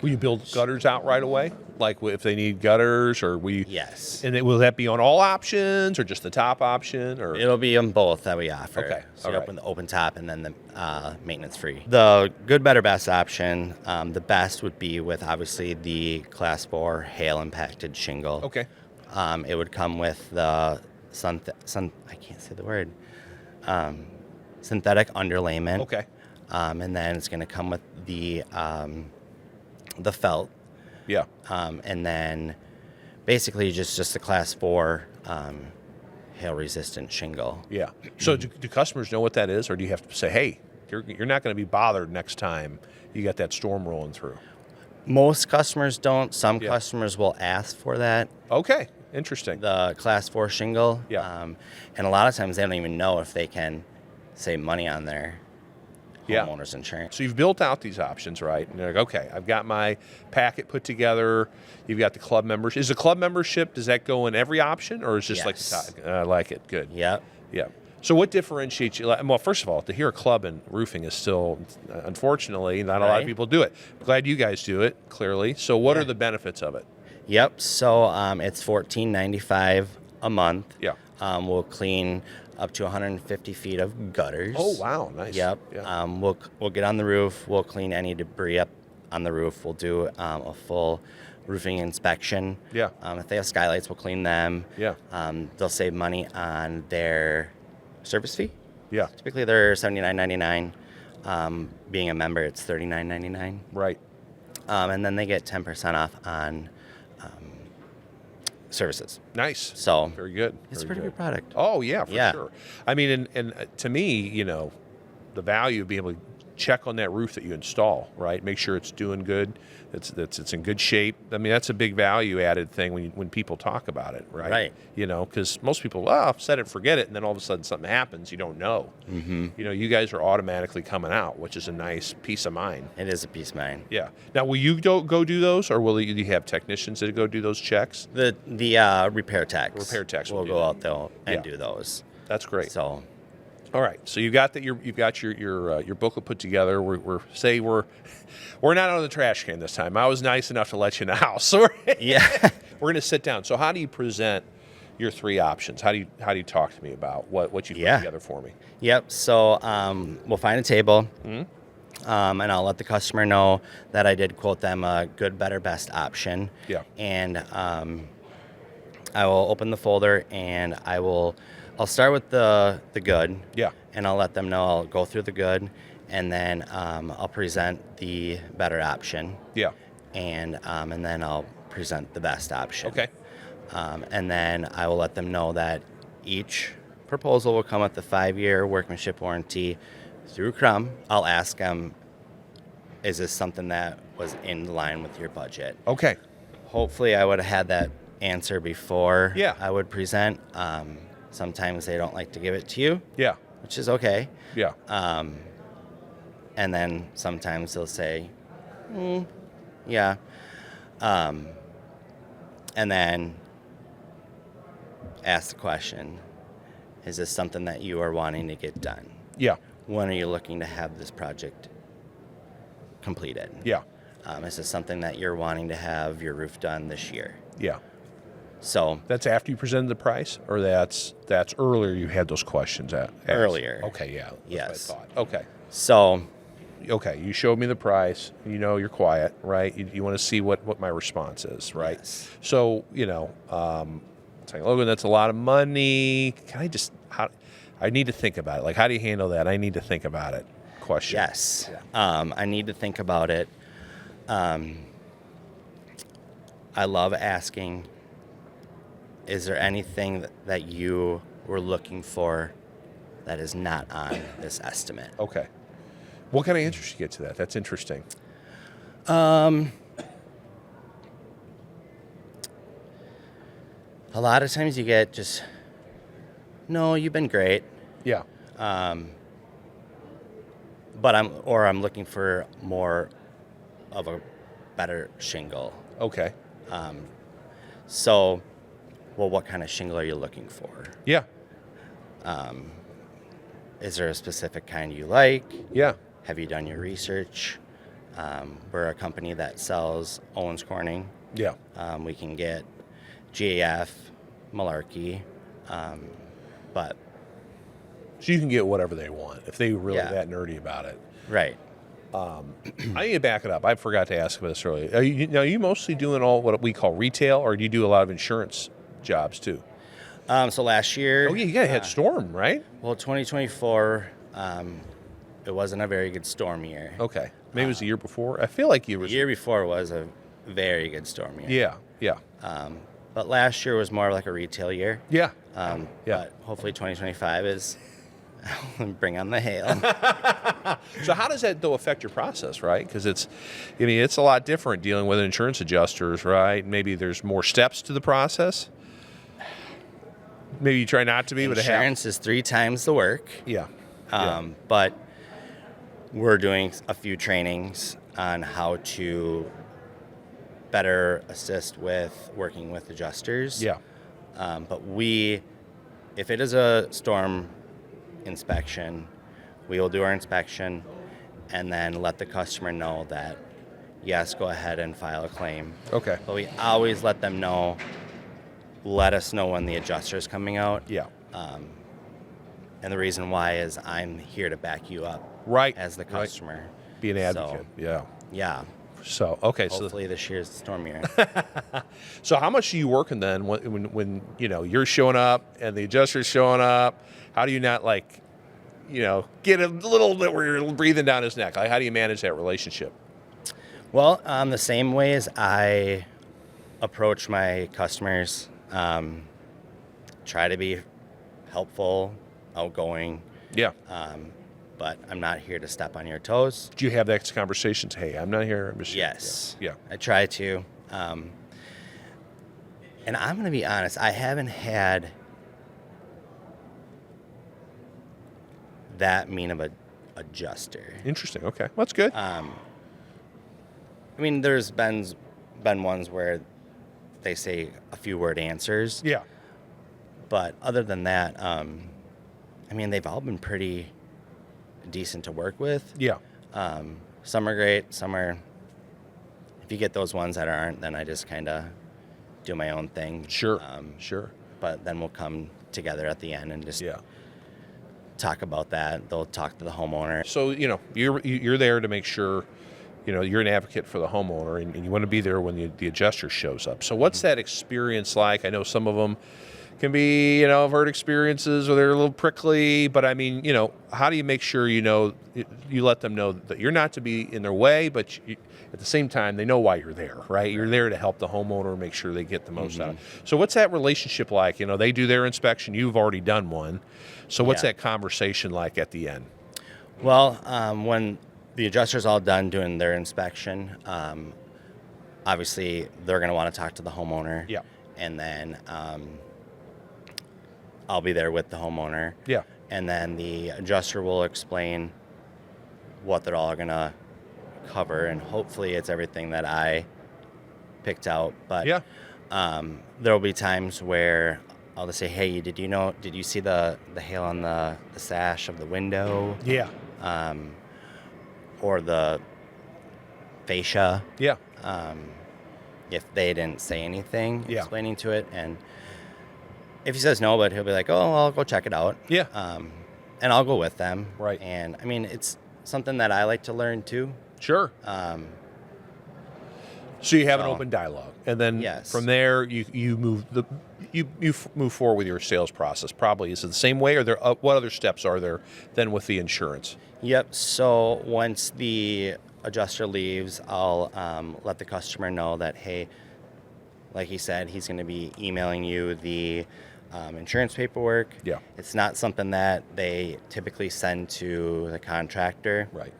Will you build gutters out right away? Like if they need gutters, or will you? Yes. And will that be on all options, or just the top option, or? It'll be on both that we offer. Okay, So all you right. open the open top and then the maintenance free. The good, better, best option, the best would be with obviously the class 4 hail impacted shingle. Okay. It would come with the I can't say the word, synthetic underlayment. Okay. And then it's going to come with the felt. Yeah. And then basically just a class 4 hail resistant shingle. Yeah. So do customers know what that is, or do you have to say, hey, you're not going to be bothered next time you got that storm rolling through? Most customers don't. Some Yeah. customers will ask for that. Okay. Interesting. The class 4 shingle. Yeah. And a lot of times they don't even know if they can save money on their Yeah. homeowners insurance. So you've built out these options, right? And you're like, okay, I've got my packet put together. You've got the club members. Is the club membership, does that go in every option, or is it just Yes. like, I like it, good. Yep. Yeah. So what differentiates you? Well, first of all, to hear a club in roofing is still, unfortunately, not a lot of Right. people do it. Glad you guys do it, clearly. So what Yeah. are the benefits of it? Yep. So it's $14.95 a month. Yeah. We'll clean up to 150 feet of gutters. Oh, wow, nice. Yep. Yeah. We'll get on the roof. We'll clean any debris up on the roof. We'll do a full roofing inspection. Yeah. If they have skylights, we'll clean them. Yeah. They'll save money on their service fee. Yeah. Typically, they're $79.99. Being a member, it's $39.99. Right. And then they get 10% off on services. Nice. So Very good. it's a Very pretty good product. Oh, yeah, for Yeah. sure. I mean, and to me, the value of being able to check on that roof that you install, right? Make sure it's doing good, it's in good shape. I mean, that's a big value added thing when people talk about it, right? Right. Because most people, set it, forget it, and then all of a sudden something happens, you don't know. Mm-hmm. You guys are automatically coming out, which is a nice peace of mind. It is a peace of mind. Yeah. Now, will you go do those, or will you have technicians that go do those checks? The repair techs. Repair techs will will do go that. out there and Yeah. do those. That's great. So All right, so you've got your booklet put together. We're not on the trash can this time. I was nice enough to let you in the house. So yeah. we're going to sit down. So how do you present your 3 options? How do you talk to me about what you put together for me? Yep. So we'll find a table, Mm-hmm. and I'll let the customer know that I did quote them a good, better, best option. Yeah. And I will open the folder and I'll start with the good. Yeah. And I'll let them know I'll go through the good, and then I'll present the better option. Yeah. And then I'll present the best option. Okay. And then I will let them know that each proposal will come with a 5-year workmanship warranty through Krumm. I'll ask them, is this something that was in line with your budget? Okay. Hopefully I would have had that answer before Yeah. I would present. Sometimes they don't like to give it to you, Yeah. which is okay. Yeah. And then sometimes they'll say, yeah. And then ask the question, is this something that you are wanting to get done? Yeah. When are you looking to have this project completed? Yeah. Is this something that you're wanting to have your roof done this year? Yeah. So That's after you presented the price, or that's earlier you had those questions asked? Earlier. Okay, yeah. That's Yes. what I thought. Okay. So Okay, you showed me the price. You're quiet, right? You want to see what my response is, right? Yes. So, saying, Logan, that's a lot of money. I need to think about it. Like, how do you handle that? I need to think about it. Question. yes, Yeah. I need to think about it. I love asking, is there anything that you were looking for that is not on this estimate? Okay. What kind of answers you get to that? That's interesting. A lot of times you get just, no, you've been great, Yeah. but I'm looking for more of a better shingle. Okay. So, well, what kind of shingle are you looking for? Yeah. Is there a specific kind you like? Yeah. Have you done your research? We're a company that sells Owens Corning. Yeah. We can get GAF, Malarkey, but So you can get whatever they want if they really Yeah. that nerdy about it. right. I need to back it up. I forgot to ask about this earlier. Are you mostly doing all what we call retail, or do you do a lot of insurance jobs too? So last year, Oh yeah, you got a head storm, right? well, 2024, it wasn't a very good storm year. Okay, maybe it was the year before. I feel like you The was. year before was a very good storm year. Yeah, yeah, But last year was more like a retail year. yeah. Yeah. But hopefully 2025 is bring on the hail. So how does that though affect your process, right? Because it's a lot different dealing with insurance adjusters, right? Maybe there's more steps to the process. Maybe you try not to be, but it happens. Insurance is 3 times the work. Yeah. But we're doing a few trainings on how to better assist with working with adjusters. Yeah. But if it is a storm inspection, we will do our inspection and then let the customer know that, yes, go ahead and file a claim. Okay. But we always let them know, let us know when the adjuster is coming out. Yeah. And the reason why is I'm here to back you up Right. as the customer. Be an advocate. Yeah. Yeah. So okay. Hopefully this year's the storm year. So how much are you working then when you're showing up and the adjuster's showing up? How do you not get a little bit where you're breathing down his neck? Like, how do you manage that relationship? Well, the same way as I approach my customers, try to be helpful, outgoing. Yeah. But I'm not here to step on your toes. Do you have that conversation? Hey, I'm not here. I'm just Yes. Yeah. I try to. And I'm going to be honest, I haven't had that mean of a adjuster. Interesting. Okay. Well, that's good. I mean, there's been ones where they say a few word answers. Yeah. But other than that, they've all been pretty decent to work with. Yeah. Some are great. Some are, if you get those ones that aren't, then I just kind of do my own thing. Sure. Sure. But then we'll come together at the end and just Yeah. talk about that. They'll talk to the homeowner. So you're there to make sure you're an advocate for the homeowner, and you want to be there when the adjuster shows up. So what's that experience like? I know some of them can be, I've heard experiences where they're a little prickly, but how do you make sure you let them know that you're not to be in their way, but at the same time, they know why you're there, right? You're there to help the homeowner make sure they get the most out of it. So what's that relationship like? They do their inspection, you've already done one. So what's that conversation like at the end? Well, when the adjuster's all done doing their inspection, obviously they're going to want to talk to the homeowner. Yeah. And then I'll be there with the homeowner. Yeah. And then the adjuster will explain what they're all going to cover, and hopefully it's everything that I picked out. But yeah. There will be times where I'll just say, hey, did you see the hail on the sash of the window? Yeah. Or the fascia? Yeah. If they didn't say anything, Yeah. explaining to it. And if he says no, but he'll be like, oh, I'll go check it out. Yeah. And I'll go with them. Right. And it's something that I like to learn too. Sure. So you have an open dialogue, and then from there you move move forward with your sales process. Probably is it the same way, or what other steps are there than with the insurance? Yep. So once the adjuster leaves, I'll let the customer know that, hey, like he said, he's going to be emailing you the insurance paperwork. Yeah. It's not something that they typically send to the contractor. Right.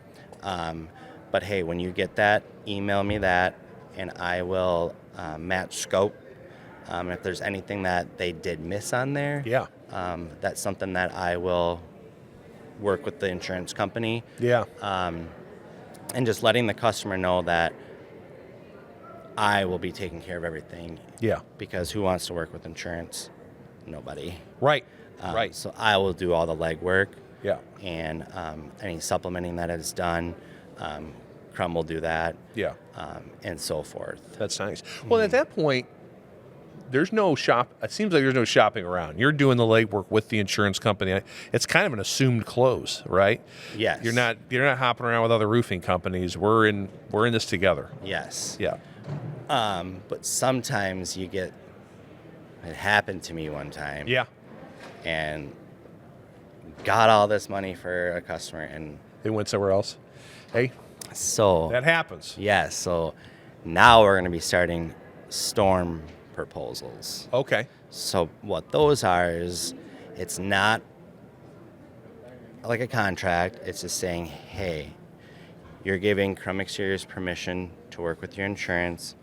But hey, when you get that, email me that, and I will match scope. If there's anything that they did miss on there, that's something that I will work with the insurance company. Yeah. And just letting the customer know that I will be taking care of everything. Yeah. Because who wants to work with insurance? Nobody. Right. Right. So I will do all the legwork. Yeah. And any supplementing that is done, Krumm will do that. Yeah. And so forth. That's nice. Well, at that point, there's no shop. It seems like there's no shopping around. You're doing the legwork with the insurance company. It's kind of an assumed close, right? Yes. You're not hopping around with other roofing companies. We're in this together. Yes. Yeah. But sometimes you get It happened to me one time. Yeah. And got all this money for a customer, and They went somewhere else. Hey, so that happens. yeah, so now we're going to be starting storm proposals. Okay. So what those are is, it's not like a contract. It's just saying, hey, you're giving Krumm Exteriors permission to work with your insurance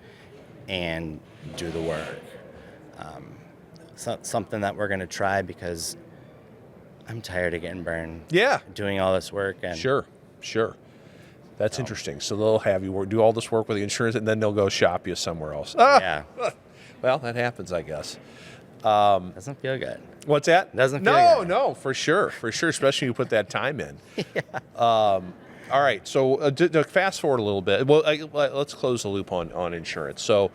and do the work. Something that we're going to try, because I'm tired of getting burned. Yeah. Doing all this work. And Sure. That's interesting. So they'll have you do all this work with the insurance, and then they'll go shop you somewhere else. Yeah. Well, that happens, I guess. Doesn't feel good. What's that? Doesn't feel good. No, for sure, especially when you put that time in. Yeah. All right, so to fast forward a little bit. Well, let's close the loop on insurance. So,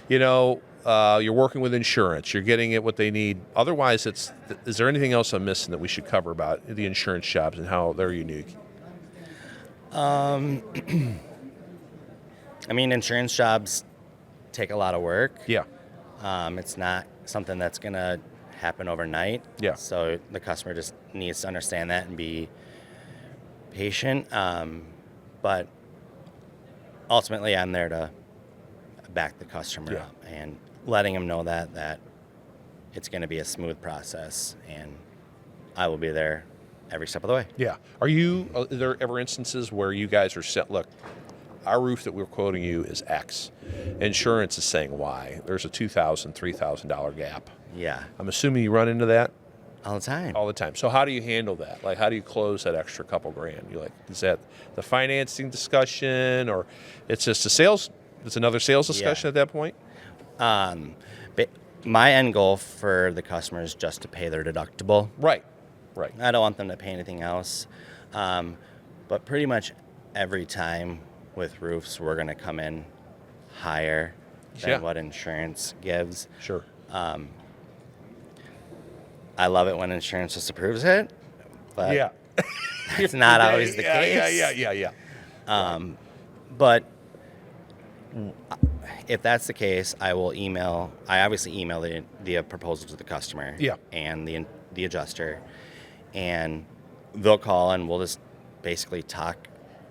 you're working with insurance. You're getting it what they need. Otherwise, is there anything else I'm missing that we should cover about the insurance shops and how they're unique? I mean, insurance jobs take a lot of work. Yeah. It's not something that's going to happen overnight. Yeah. So the customer just needs to understand that and be patient. But ultimately, I'm there to back the customer up and letting them know that it's going to be a smooth process, and I will be there every step of the way. Yeah. Are there ever instances where you guys are set, look, our roof that we're quoting you is X. Insurance is saying Y. There's a $2,000, $3,000 gap. Yeah. I'm assuming you run into that all the time. All the time. So how do you handle that? Like, how do you close that extra couple grand? Is that the financing discussion, or it's just it's another sales discussion at that point? But my end goal for the customer is just to pay their deductible. Right. I don't want them to pay anything else. But pretty much every time with roofs, we're going to come in higher than what insurance gives. Sure. I love it when insurance just approves it, but it's Yeah. not always the case. Yeah. But if that's the case, I obviously email the proposal to the customer and the adjuster, and they'll call and we'll just basically talk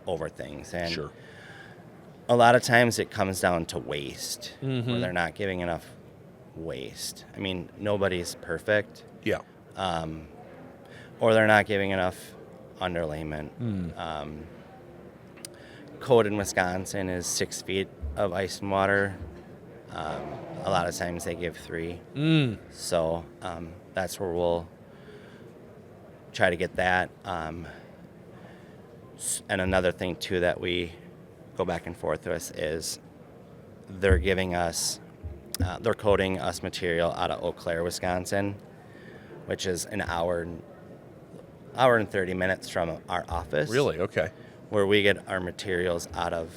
over things. And Sure. a lot of times it comes down to waste, where they're not giving enough waste. I mean, nobody's perfect. Yeah. Or they're not giving enough underlayment. Code in Wisconsin is 6 feet of ice and water. A lot of times they give 3. So that's where we'll try to get that. And another thing, too, that we go back and forth with is they're giving us, they're coding us material out of Eau Claire, Wisconsin, which is an hour and 30 minutes from our office. Really? Okay. Where we get our materials out of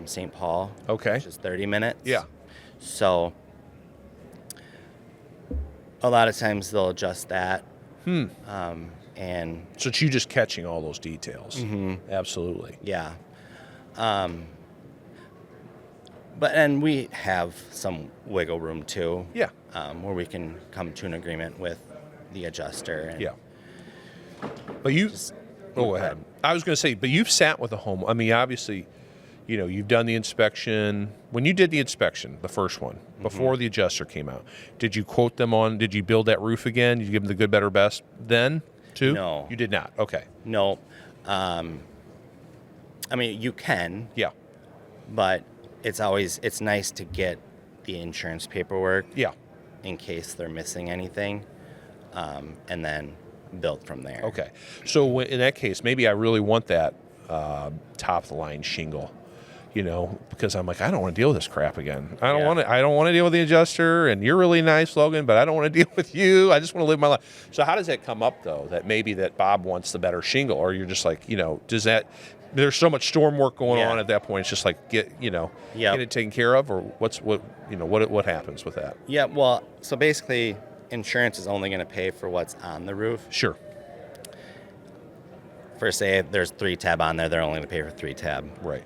St. Paul. Okay. Which is 30 minutes. Yeah. So a lot of times they'll adjust that. And so it's you just catching all those details. Absolutely. Yeah. And we have some wiggle room too. Yeah. Where we can come to an agreement with the adjuster. And But go ahead. I was going to say, but you've sat with a home. I mean, obviously, you've done the inspection. When you did the inspection, the first one, before the adjuster came out, did you quote them on, did you build that roof again? Did you give them the good, better, best then too? No. You did not. Okay. No. I mean, you can. Yeah. But it's nice to get the insurance paperwork. Yeah. In case they're missing anything, and then build from there. Okay. So in that case, maybe I really want that top of the line shingle, because I'm like, I don't want to deal with this crap again. I don't want to deal with the adjuster, and you're really nice, Logan, but I don't want to deal with you. I just want to live my life. So how does that come up though? That maybe that Bob wants the better shingle, or you're just like, there's so much storm work going on at that point. It's just like get it taken care of, or what happens with that? Yeah. Well, so basically, insurance is only going to pay for what's on the roof. Sure. For say if there's 3 tab on there, they're only going to pay for 3 tab. Right.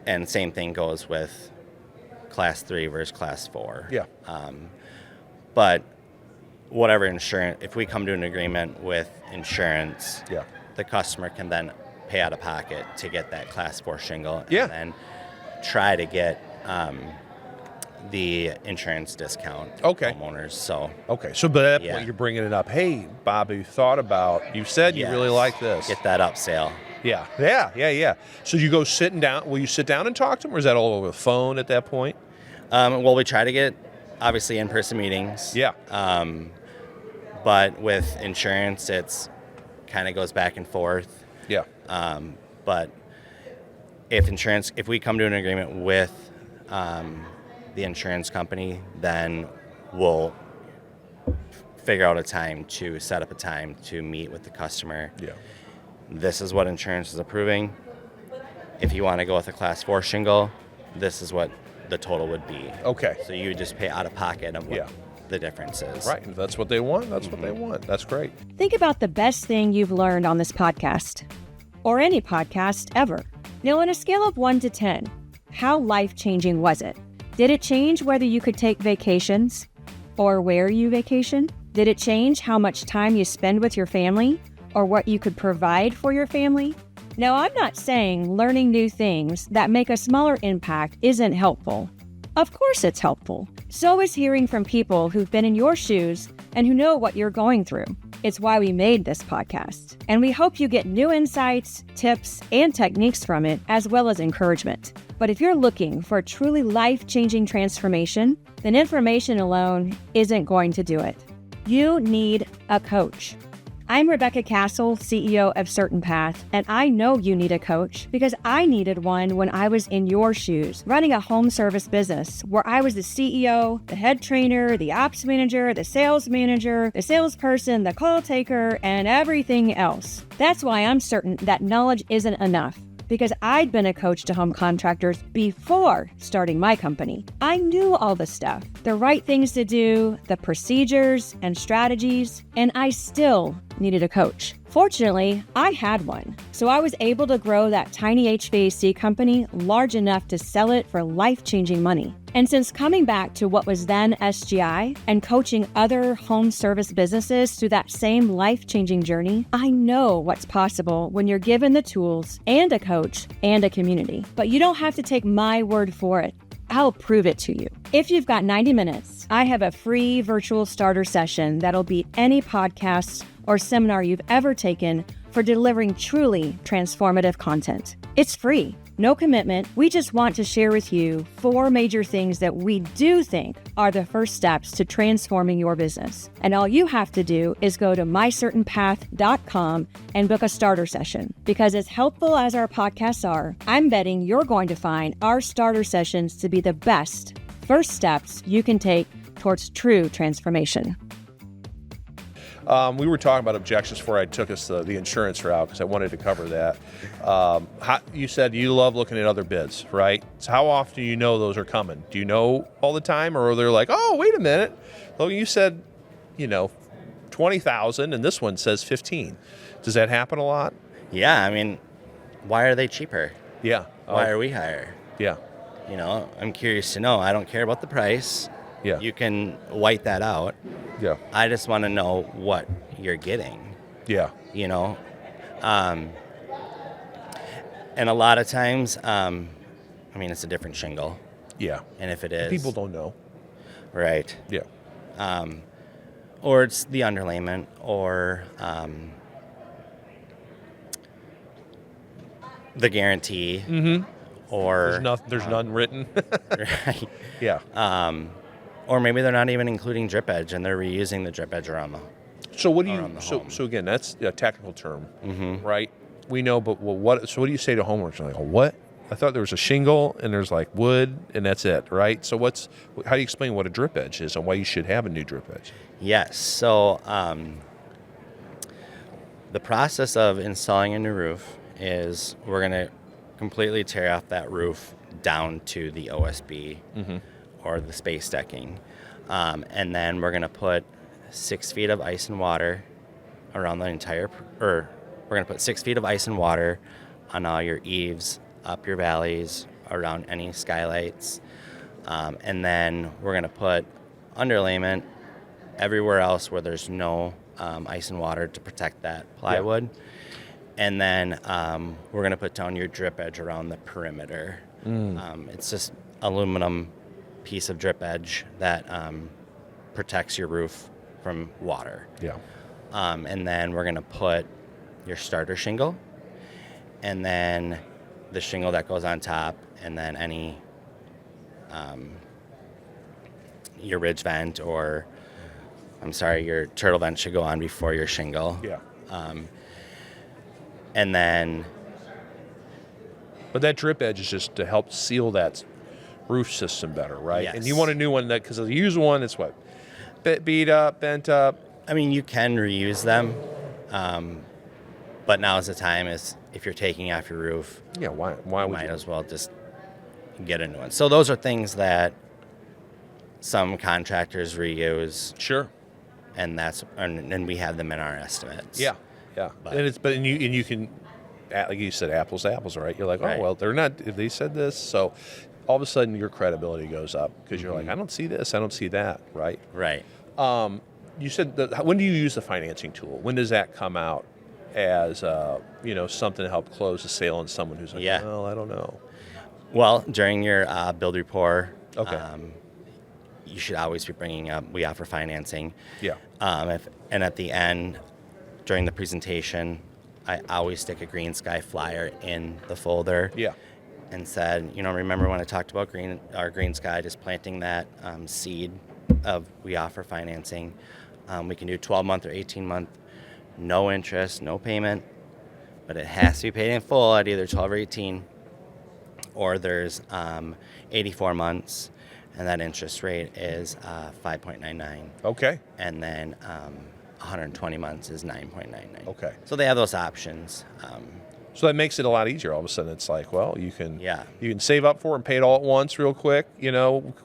And same thing goes with class 3 versus class 4. Yeah. But whatever insurance, if we come to an agreement with insurance, Yeah. the customer can then pay out of pocket to get that class 4 shingle, Yeah. and then try to get the insurance discount. Okay. Homeowners. So Okay. So, but at that Yeah. point, you're bringing it up. Hey, Bob, you thought about? You said you really yes, like this. Get that upsell. Yeah. So you go sitting down. Will you sit down and talk to them, or is that all over the phone at that point? Well, we try to get obviously in-person meetings. Yeah. But with insurance, it's kind of goes back and forth. Yeah. But if we come to an agreement with the insurance company, then we'll figure out set up a time to meet with the customer. Yeah. This is what insurance is approving. If you want to go with a class 4 shingle, this is what the total would be. Okay. So you just pay out of pocket of what Yeah. the difference is. Right. If that's what they want, that's what they want. That's great. Think about the best thing you've learned on this podcast, or any podcast ever. Now, on a scale of 1 to 10, how life-changing was it? Did it change whether you could take vacations or where you vacation? Did it change how much time you spend with your family or what you could provide for your family? Now, I'm not saying learning new things that make a smaller impact isn't helpful. Of course it's helpful. So is hearing from people who've been in your shoes and who know what you're going through. It's why we made this podcast. And we hope you get new insights, tips, and techniques from it, as well as encouragement. But if you're looking for a truly life-changing transformation, then information alone isn't going to do it. You need a coach. I'm Rebecca Castle, CEO of CertainPath, and I know you need a coach because I needed one when I was in your shoes, running a home service business where I was the CEO, the head trainer, the ops manager, the salesperson, the call taker, and everything else. That's why I'm certain that knowledge isn't enough, because I'd been a coach to home contractors before starting my company. I knew all the stuff, the right things to do, the procedures and strategies, and I still needed a coach. Fortunately, I had one, so I was able to grow that tiny HVAC company large enough to sell it for life-changing money. And since coming back to what was then SGI and coaching other home service businesses through that same life-changing journey, I know what's possible when you're given the tools and a coach and a community. But you don't have to take my word for it. I'll prove it to you. If you've got 90 minutes, I have a free virtual starter session that'll beat any podcast or seminar you've ever taken for delivering truly transformative content. It's free, no commitment. We just want to share with you 4 major things that we do think are the first steps to transforming your business. And all you have to do is go to mycertainpath.com and book a starter session. Because as helpful as our podcasts are, I'm betting you're going to find our starter sessions to be the best first steps you can take towards true transformation. We were talking about objections before I took us the insurance route because I wanted to cover that. You said you love looking at other bids, right? So how often do you know those are coming? Do you know all the time, or are they like, oh, wait a minute, Logan, you said, 20,000, and this one says 15. Does that happen a lot? Yeah, I mean, why are they cheaper? Yeah. Why are we higher? Yeah. I'm curious to know. I don't care about the price. Yeah. You can white that out. Yeah. I just want to know what you're getting. Yeah. And a lot of times, it's a different shingle. Yeah. And if it is, People don't know. right? Yeah. Or it's the underlayment, or the guarantee, or There's none written. right? Yeah. Or maybe they're not even including drip edge, and they're reusing the drip edge around the. So what do you? around the So home. so again, that's a technical term, right? We know, but what? So what do you say to homeowners? They're like, oh, what? I thought there was a shingle and there's like wood and that's it, right? So how do you explain what a drip edge is and why you should have a new drip edge? Yes. So the process of installing a new roof is we're going to completely tear off that roof down to the OSB or the space decking. And then we're going to put 6 feet of ice and water around the we're going to put 6 feet of ice and water on all your eaves, up your valleys, around any skylights. And then we're going to put underlayment everywhere else where there's no ice and water to protect that plywood. And then we're going to put down your drip edge around the perimeter. It's just aluminum piece of drip edge that protects your roof from water. And then we're going to put your starter shingle, and then the shingle that goes on top, and then any your ridge vent, or your turtle vent should go on before your shingle. And then, but that drip edge is just to help seal that roof system better, right? Yes. And you want a new one that, because the used one, it's what, beat up, bent up. I mean, you can reuse them, but now is the time. Is if you're taking off your roof, Why you would might you? as well just get a new one. So those are things that some contractors reuse, Sure. and we have them in our estimates. But you can, like you said, apples to apples, right? You're like, Right. oh well, they're not. If they said this, so all of a sudden your credibility goes up because you're like, I don't see this, I don't see that, right? Right. You said when do you use the financing tool? When does that come out as something to help close a sale on someone who's like, well, I don't know. Well, during your build rapport, you should always be bringing up, we offer financing. And at the end, during the presentation, I always stick a Green Sky flyer in the folder. And said, remember when I talked about Green Sky, just planting that seed of we offer financing. We can do 12-month or 18-month, no interest, no payment, but it has to be paid in full at either 12 or 18, or there's 84 months, and that interest rate is 5.99. Okay. And then 120 months is 9.99. Okay. So they have those options. So that makes it a lot easier. All of a sudden, it's like, well, you can save up for it and pay it all at once, real quick,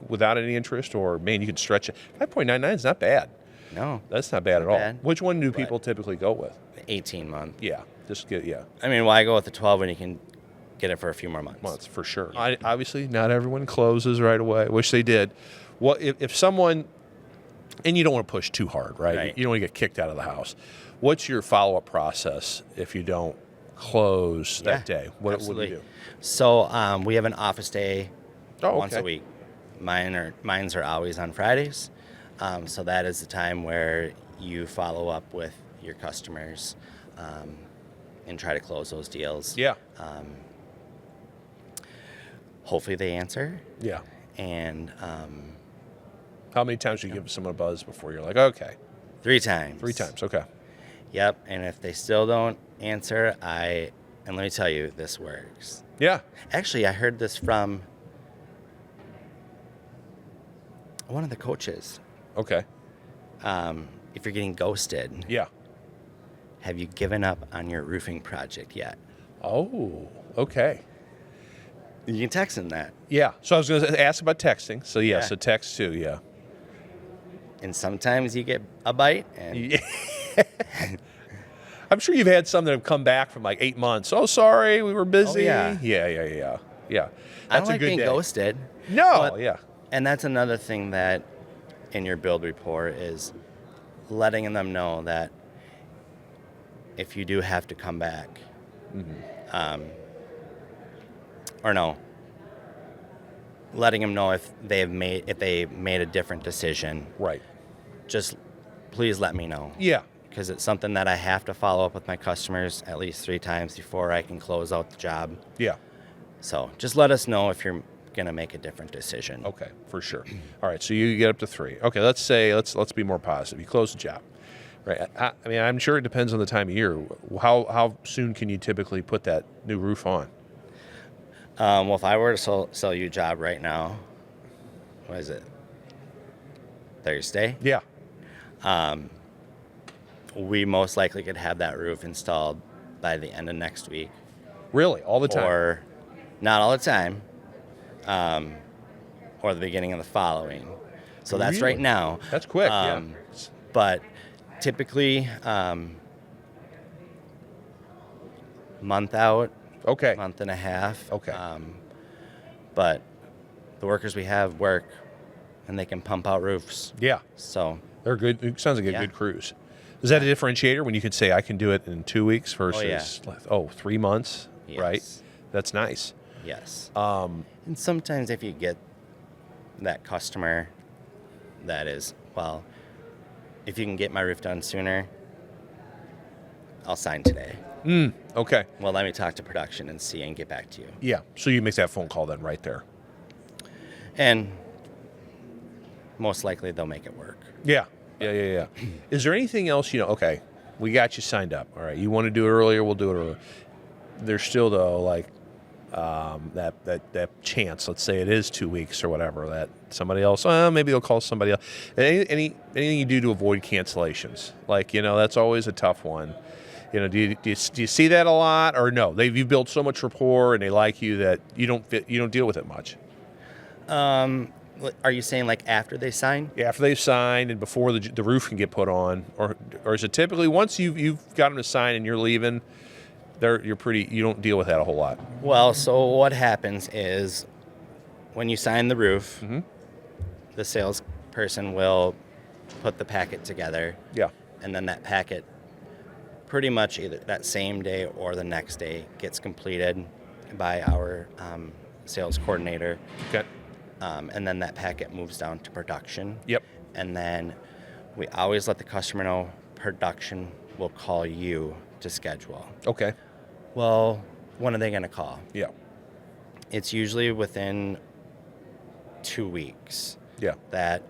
without any interest, or man, you can stretch it. 5.99 is not bad. No, that's not bad at all. bad. Which one do people typically go with? 18 month. Just get I mean, why go with the 12 when you can get it for a few more months? For sure. Obviously, not everyone closes right away. I wish they did. What if someone, and you don't want to push too hard, right? You don't want to get kicked out of the house. What's your follow-up process if you don't close that day? What do you do? So we have an office day once okay. a week. Mine's are always on Fridays. So that is the time where you follow up with your customers and try to close those deals. Hopefully they answer. And how many times do you give someone a buzz before you're like, okay? 3 times. 3 times, okay. Yep, and if they still don't answer, and let me tell you, this works. Actually, I heard this from one of the coaches. Okay. If you're getting ghosted, have you given up on your roofing project yet? Oh, okay. You can text them that. So I was going to ask about texting. So so text too, And sometimes you get a bite. And I'm sure you've had some that have come back from like 8 months. Oh, sorry, we were busy. Oh, Yeah. I don't like being ghosted. No, And that's another thing that in your build rapport is letting them know that if you do have to come back, letting them know if they made a different decision. Right. Just please let me know. Because it's something that I have to follow up with my customers at least 3 times before I can close out the job. So just let us know if you're going to make a different decision. Okay, for sure. All right, so you get up to 3. Okay, let's be more positive. You close the job, right? I mean, I'm sure it depends on the time of year. How soon can you typically put that new roof on? Well, if I were to sell you a job right now, what is it? Thursday? We most likely could have that roof installed by the end of next week. Really? All the time? Or not all the time. Or the beginning of the following. So that's right now. That's quick, But typically, month out. Okay. Month and a half. Okay. But the workers we have work, and they can pump out roofs. Yeah. So They're good. It sounds like a good crews. Is that a differentiator when you can say I can do it in 2 weeks versus 3 months? Yes. Right. That's nice. Yes. And sometimes if you get that customer that is, well, if you can get my roof done sooner, I'll sign today. Okay. Well, let me talk to production and see and get back to you. Yeah. So you make that phone call then right there. And most likely they'll make it work. Yeah. Is there anything else, okay, we got you signed up. All right. You want to do it earlier, we'll do it earlier. There's still, though, like that chance, let's say it is 2 weeks or whatever, that somebody else, maybe they'll call somebody else. Anything you do to avoid cancellations? Like, that's always a tough one. Do you see that a lot, or no? You've built so much rapport and they like you that you don't deal with it much. Are you saying like after they sign? Yeah, after they've signed and before the roof can get put on, or is it typically once you've got them to sign and you're leaving, you don't deal with that a whole lot? Well, so what happens is when you sign the roof, the salesperson will put the packet together. Yeah. And then that packet pretty much either that same day or the next day gets completed by our sales coordinator. Okay. And then that packet moves down to production. Yep. And then we always let the customer know production will call you to schedule. Okay. Well, when are they going to call? Yeah. It's usually within 2 weeks. Yeah. That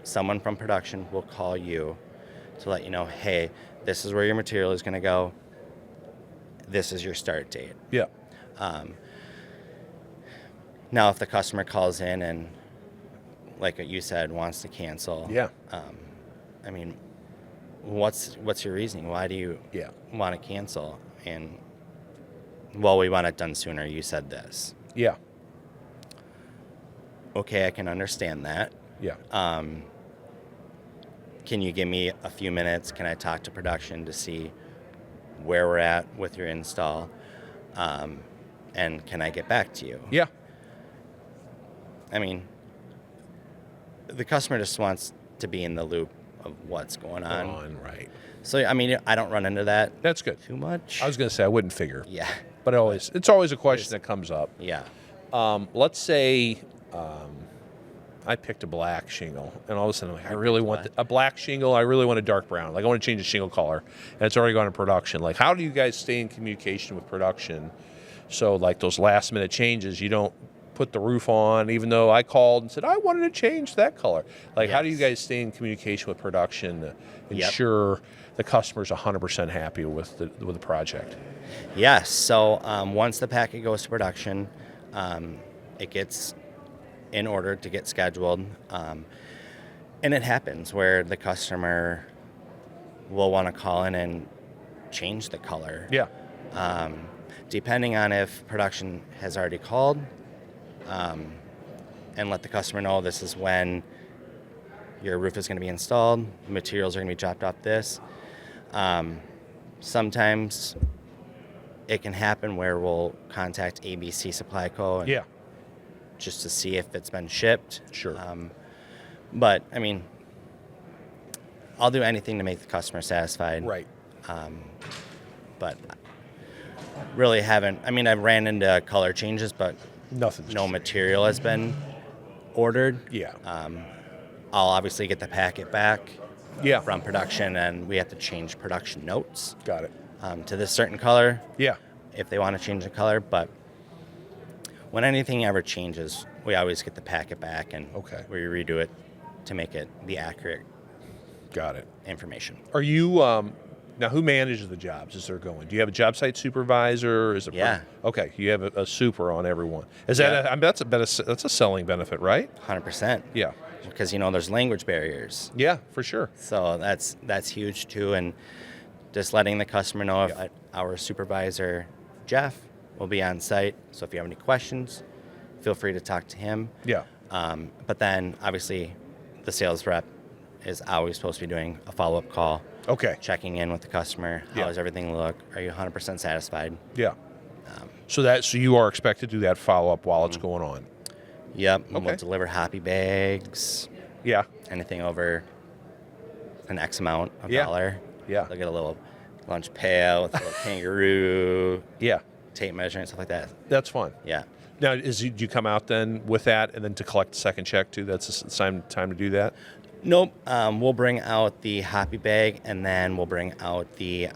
someone from production will call you to let you know, hey, this is where your material is going to go. This is your start date. Yeah. Now, if the customer calls in and, like you said, wants to cancel, I mean, what's your reasoning? Why do you want to cancel? And, well, we want it done sooner. You said this. Yeah. Okay, I can understand that. Yeah. Can you give me a few minutes? Can I talk to production to see where we're at with your install? And can I get back to you? Yeah. I mean, the customer just wants to be in the loop of what's going on. Right. So, I mean, I don't run into that. That's good. Too much. I was going to say I wouldn't figure. Yeah. But it's always a question that comes up. Yeah. Let's say I picked a black shingle, and all of a sudden, I really want a black shingle. I really want a dark brown. Like, I want to change the shingle color, and it's already gone to production. Like, how do you guys stay in communication with production? So, like, those last-minute changes, you don't put the roof on, even though I called and said, I wanted to change that color. Like, how do you guys stay in communication with production to ensure the customer's 100% happy with the project? Yes. So once the packet goes to production, it gets in order to get scheduled. And it happens where the customer will want to call in and change the color. Yeah. Depending on if production has already called, and let the customer know this is when your roof is going to be installed, the materials are going to be dropped off this. Sometimes it can happen where we'll contact ABC Supply Co. just to see if it's been shipped. Sure. But, I mean, I'll do anything to make the customer satisfied. Right. But really haven't. I mean, I've ran into color changes, but no material has been ordered. Yeah. I'll obviously get the packet back from production, and we have to change production notes. Got it. To this certain color. Yeah. If they want to change the color. But when anything ever changes, we always get the packet back, and we redo it to make it the accurate information. Are you now? Who manages the jobs as they're going? Do you have a job site supervisor? Okay, you have a super on everyone. Is that? I mean, that's a selling benefit, right? 100%. Yeah. Because there's language barriers. Yeah, for sure. So that's huge too, and just letting the customer know if our supervisor Jeff will be on site. So if you have any questions, feel free to talk to him. Yeah. But then obviously, the sales rep is always supposed to be doing a follow-up call. Okay. Checking in with the customer. How does everything look? Are you 100% satisfied? Yeah. So you are expected to do that follow-up while it's going on. Yep. And Okay. we'll deliver happy bags. Yeah. Anything over an X amount of Yeah. dollar. Yeah. They'll get a little lunch pail with a little kangaroo, Yeah. tape measure, and stuff like that. That's fun. Yeah. Now, do you come out then with that and then to collect the second check too? That's the time to do that? Nope. We'll bring out the happy bag, and then we'll bring out the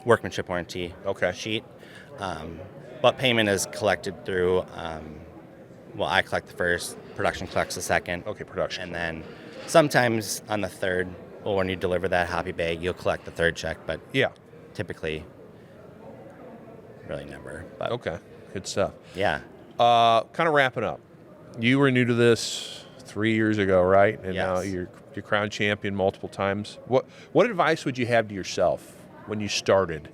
workmanship warranty sheet. But payment is collected through, I collect the first, production collects the second. Okay, production. And then sometimes on the third, when you deliver that happy bag, you'll collect the third check, but Yeah. typically, really never. But Okay. Good stuff. yeah. Kind of wrapping up. You were new to this 3 years ago, right? And now Yes. you're crown champion multiple times. What advice would you have to yourself when you started?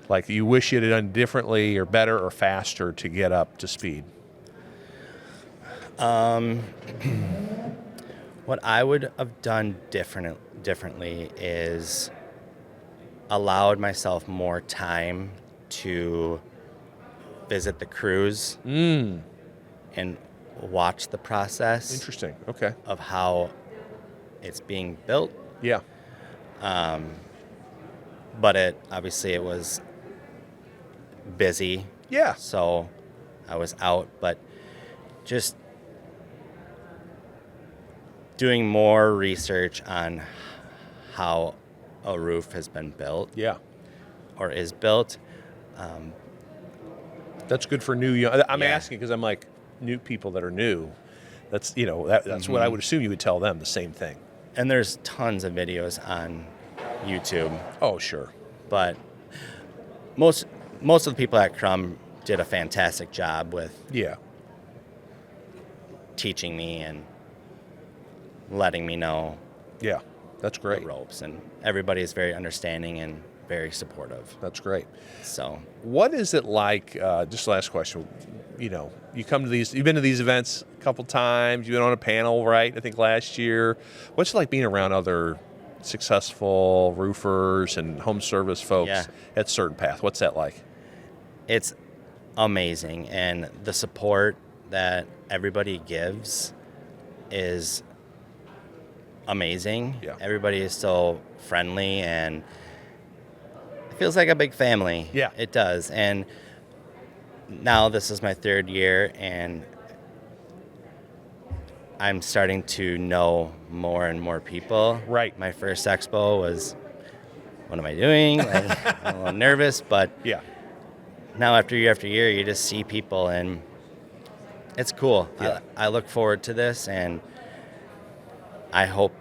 Like you wish you had done differently or better or faster to get up to speed? What I would have done differently is allowed myself more time to visit the crews and watch the process Interesting. Okay. of how it's being built. Yeah. But it was busy, Yeah. so I was out. But just doing more research on how a roof has been built Yeah. or is built. That's good for new. I'm Yeah. asking because I'm like new people that are new. That's that's what I would assume you would tell them the same thing. And there's tons of videos on YouTube, Oh, sure. but most of the people at Krumm did a fantastic job with Yeah. teaching me and letting me know Yeah. That's great. the ropes, and everybody is very understanding and very supportive. That's great. So What is it like? Just last question. You come to these. You've been to these events a couple times. You've been on a panel, right? I think last year. What's it like being around other successful roofers and home service folks Yeah. at CertainPath? What's that like? it's amazing, and the support that everybody gives is amazing. Yeah. Everybody is so friendly, and it feels like a big family. Yeah. It does. And now this is my third year, and I'm starting to know more and more people. Right. My first expo was, what am I doing? Like, I'm a little nervous, but Yeah. now after year, you just see people, and it's cool. Yeah. I look forward to this, and I hope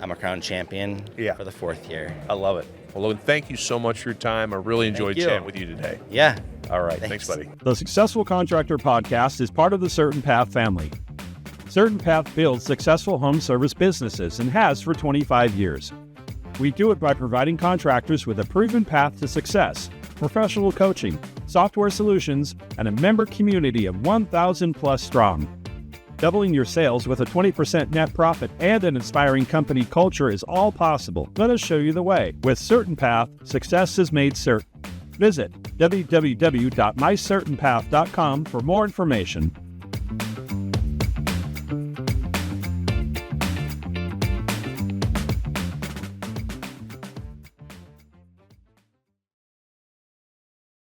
I'm a crown champion Yeah. for the fourth year. I love it. Well, Logan, thank you so much for your time. I really enjoyed you. chatting with you today. Yeah. All right. Thanks, Thanks. buddy. The Successful Contractor podcast is part of the CertainPath family. CertainPath builds successful home service businesses and has for 25 years. We do it by providing contractors with a proven path to success, professional coaching, software solutions, and a member community of 1,000 plus strong. Doubling your sales with a 20% net profit and an inspiring company culture is all possible. Let us show you the way. With CertainPath, success is made certain. Visit www.mycertainpath.com for more information.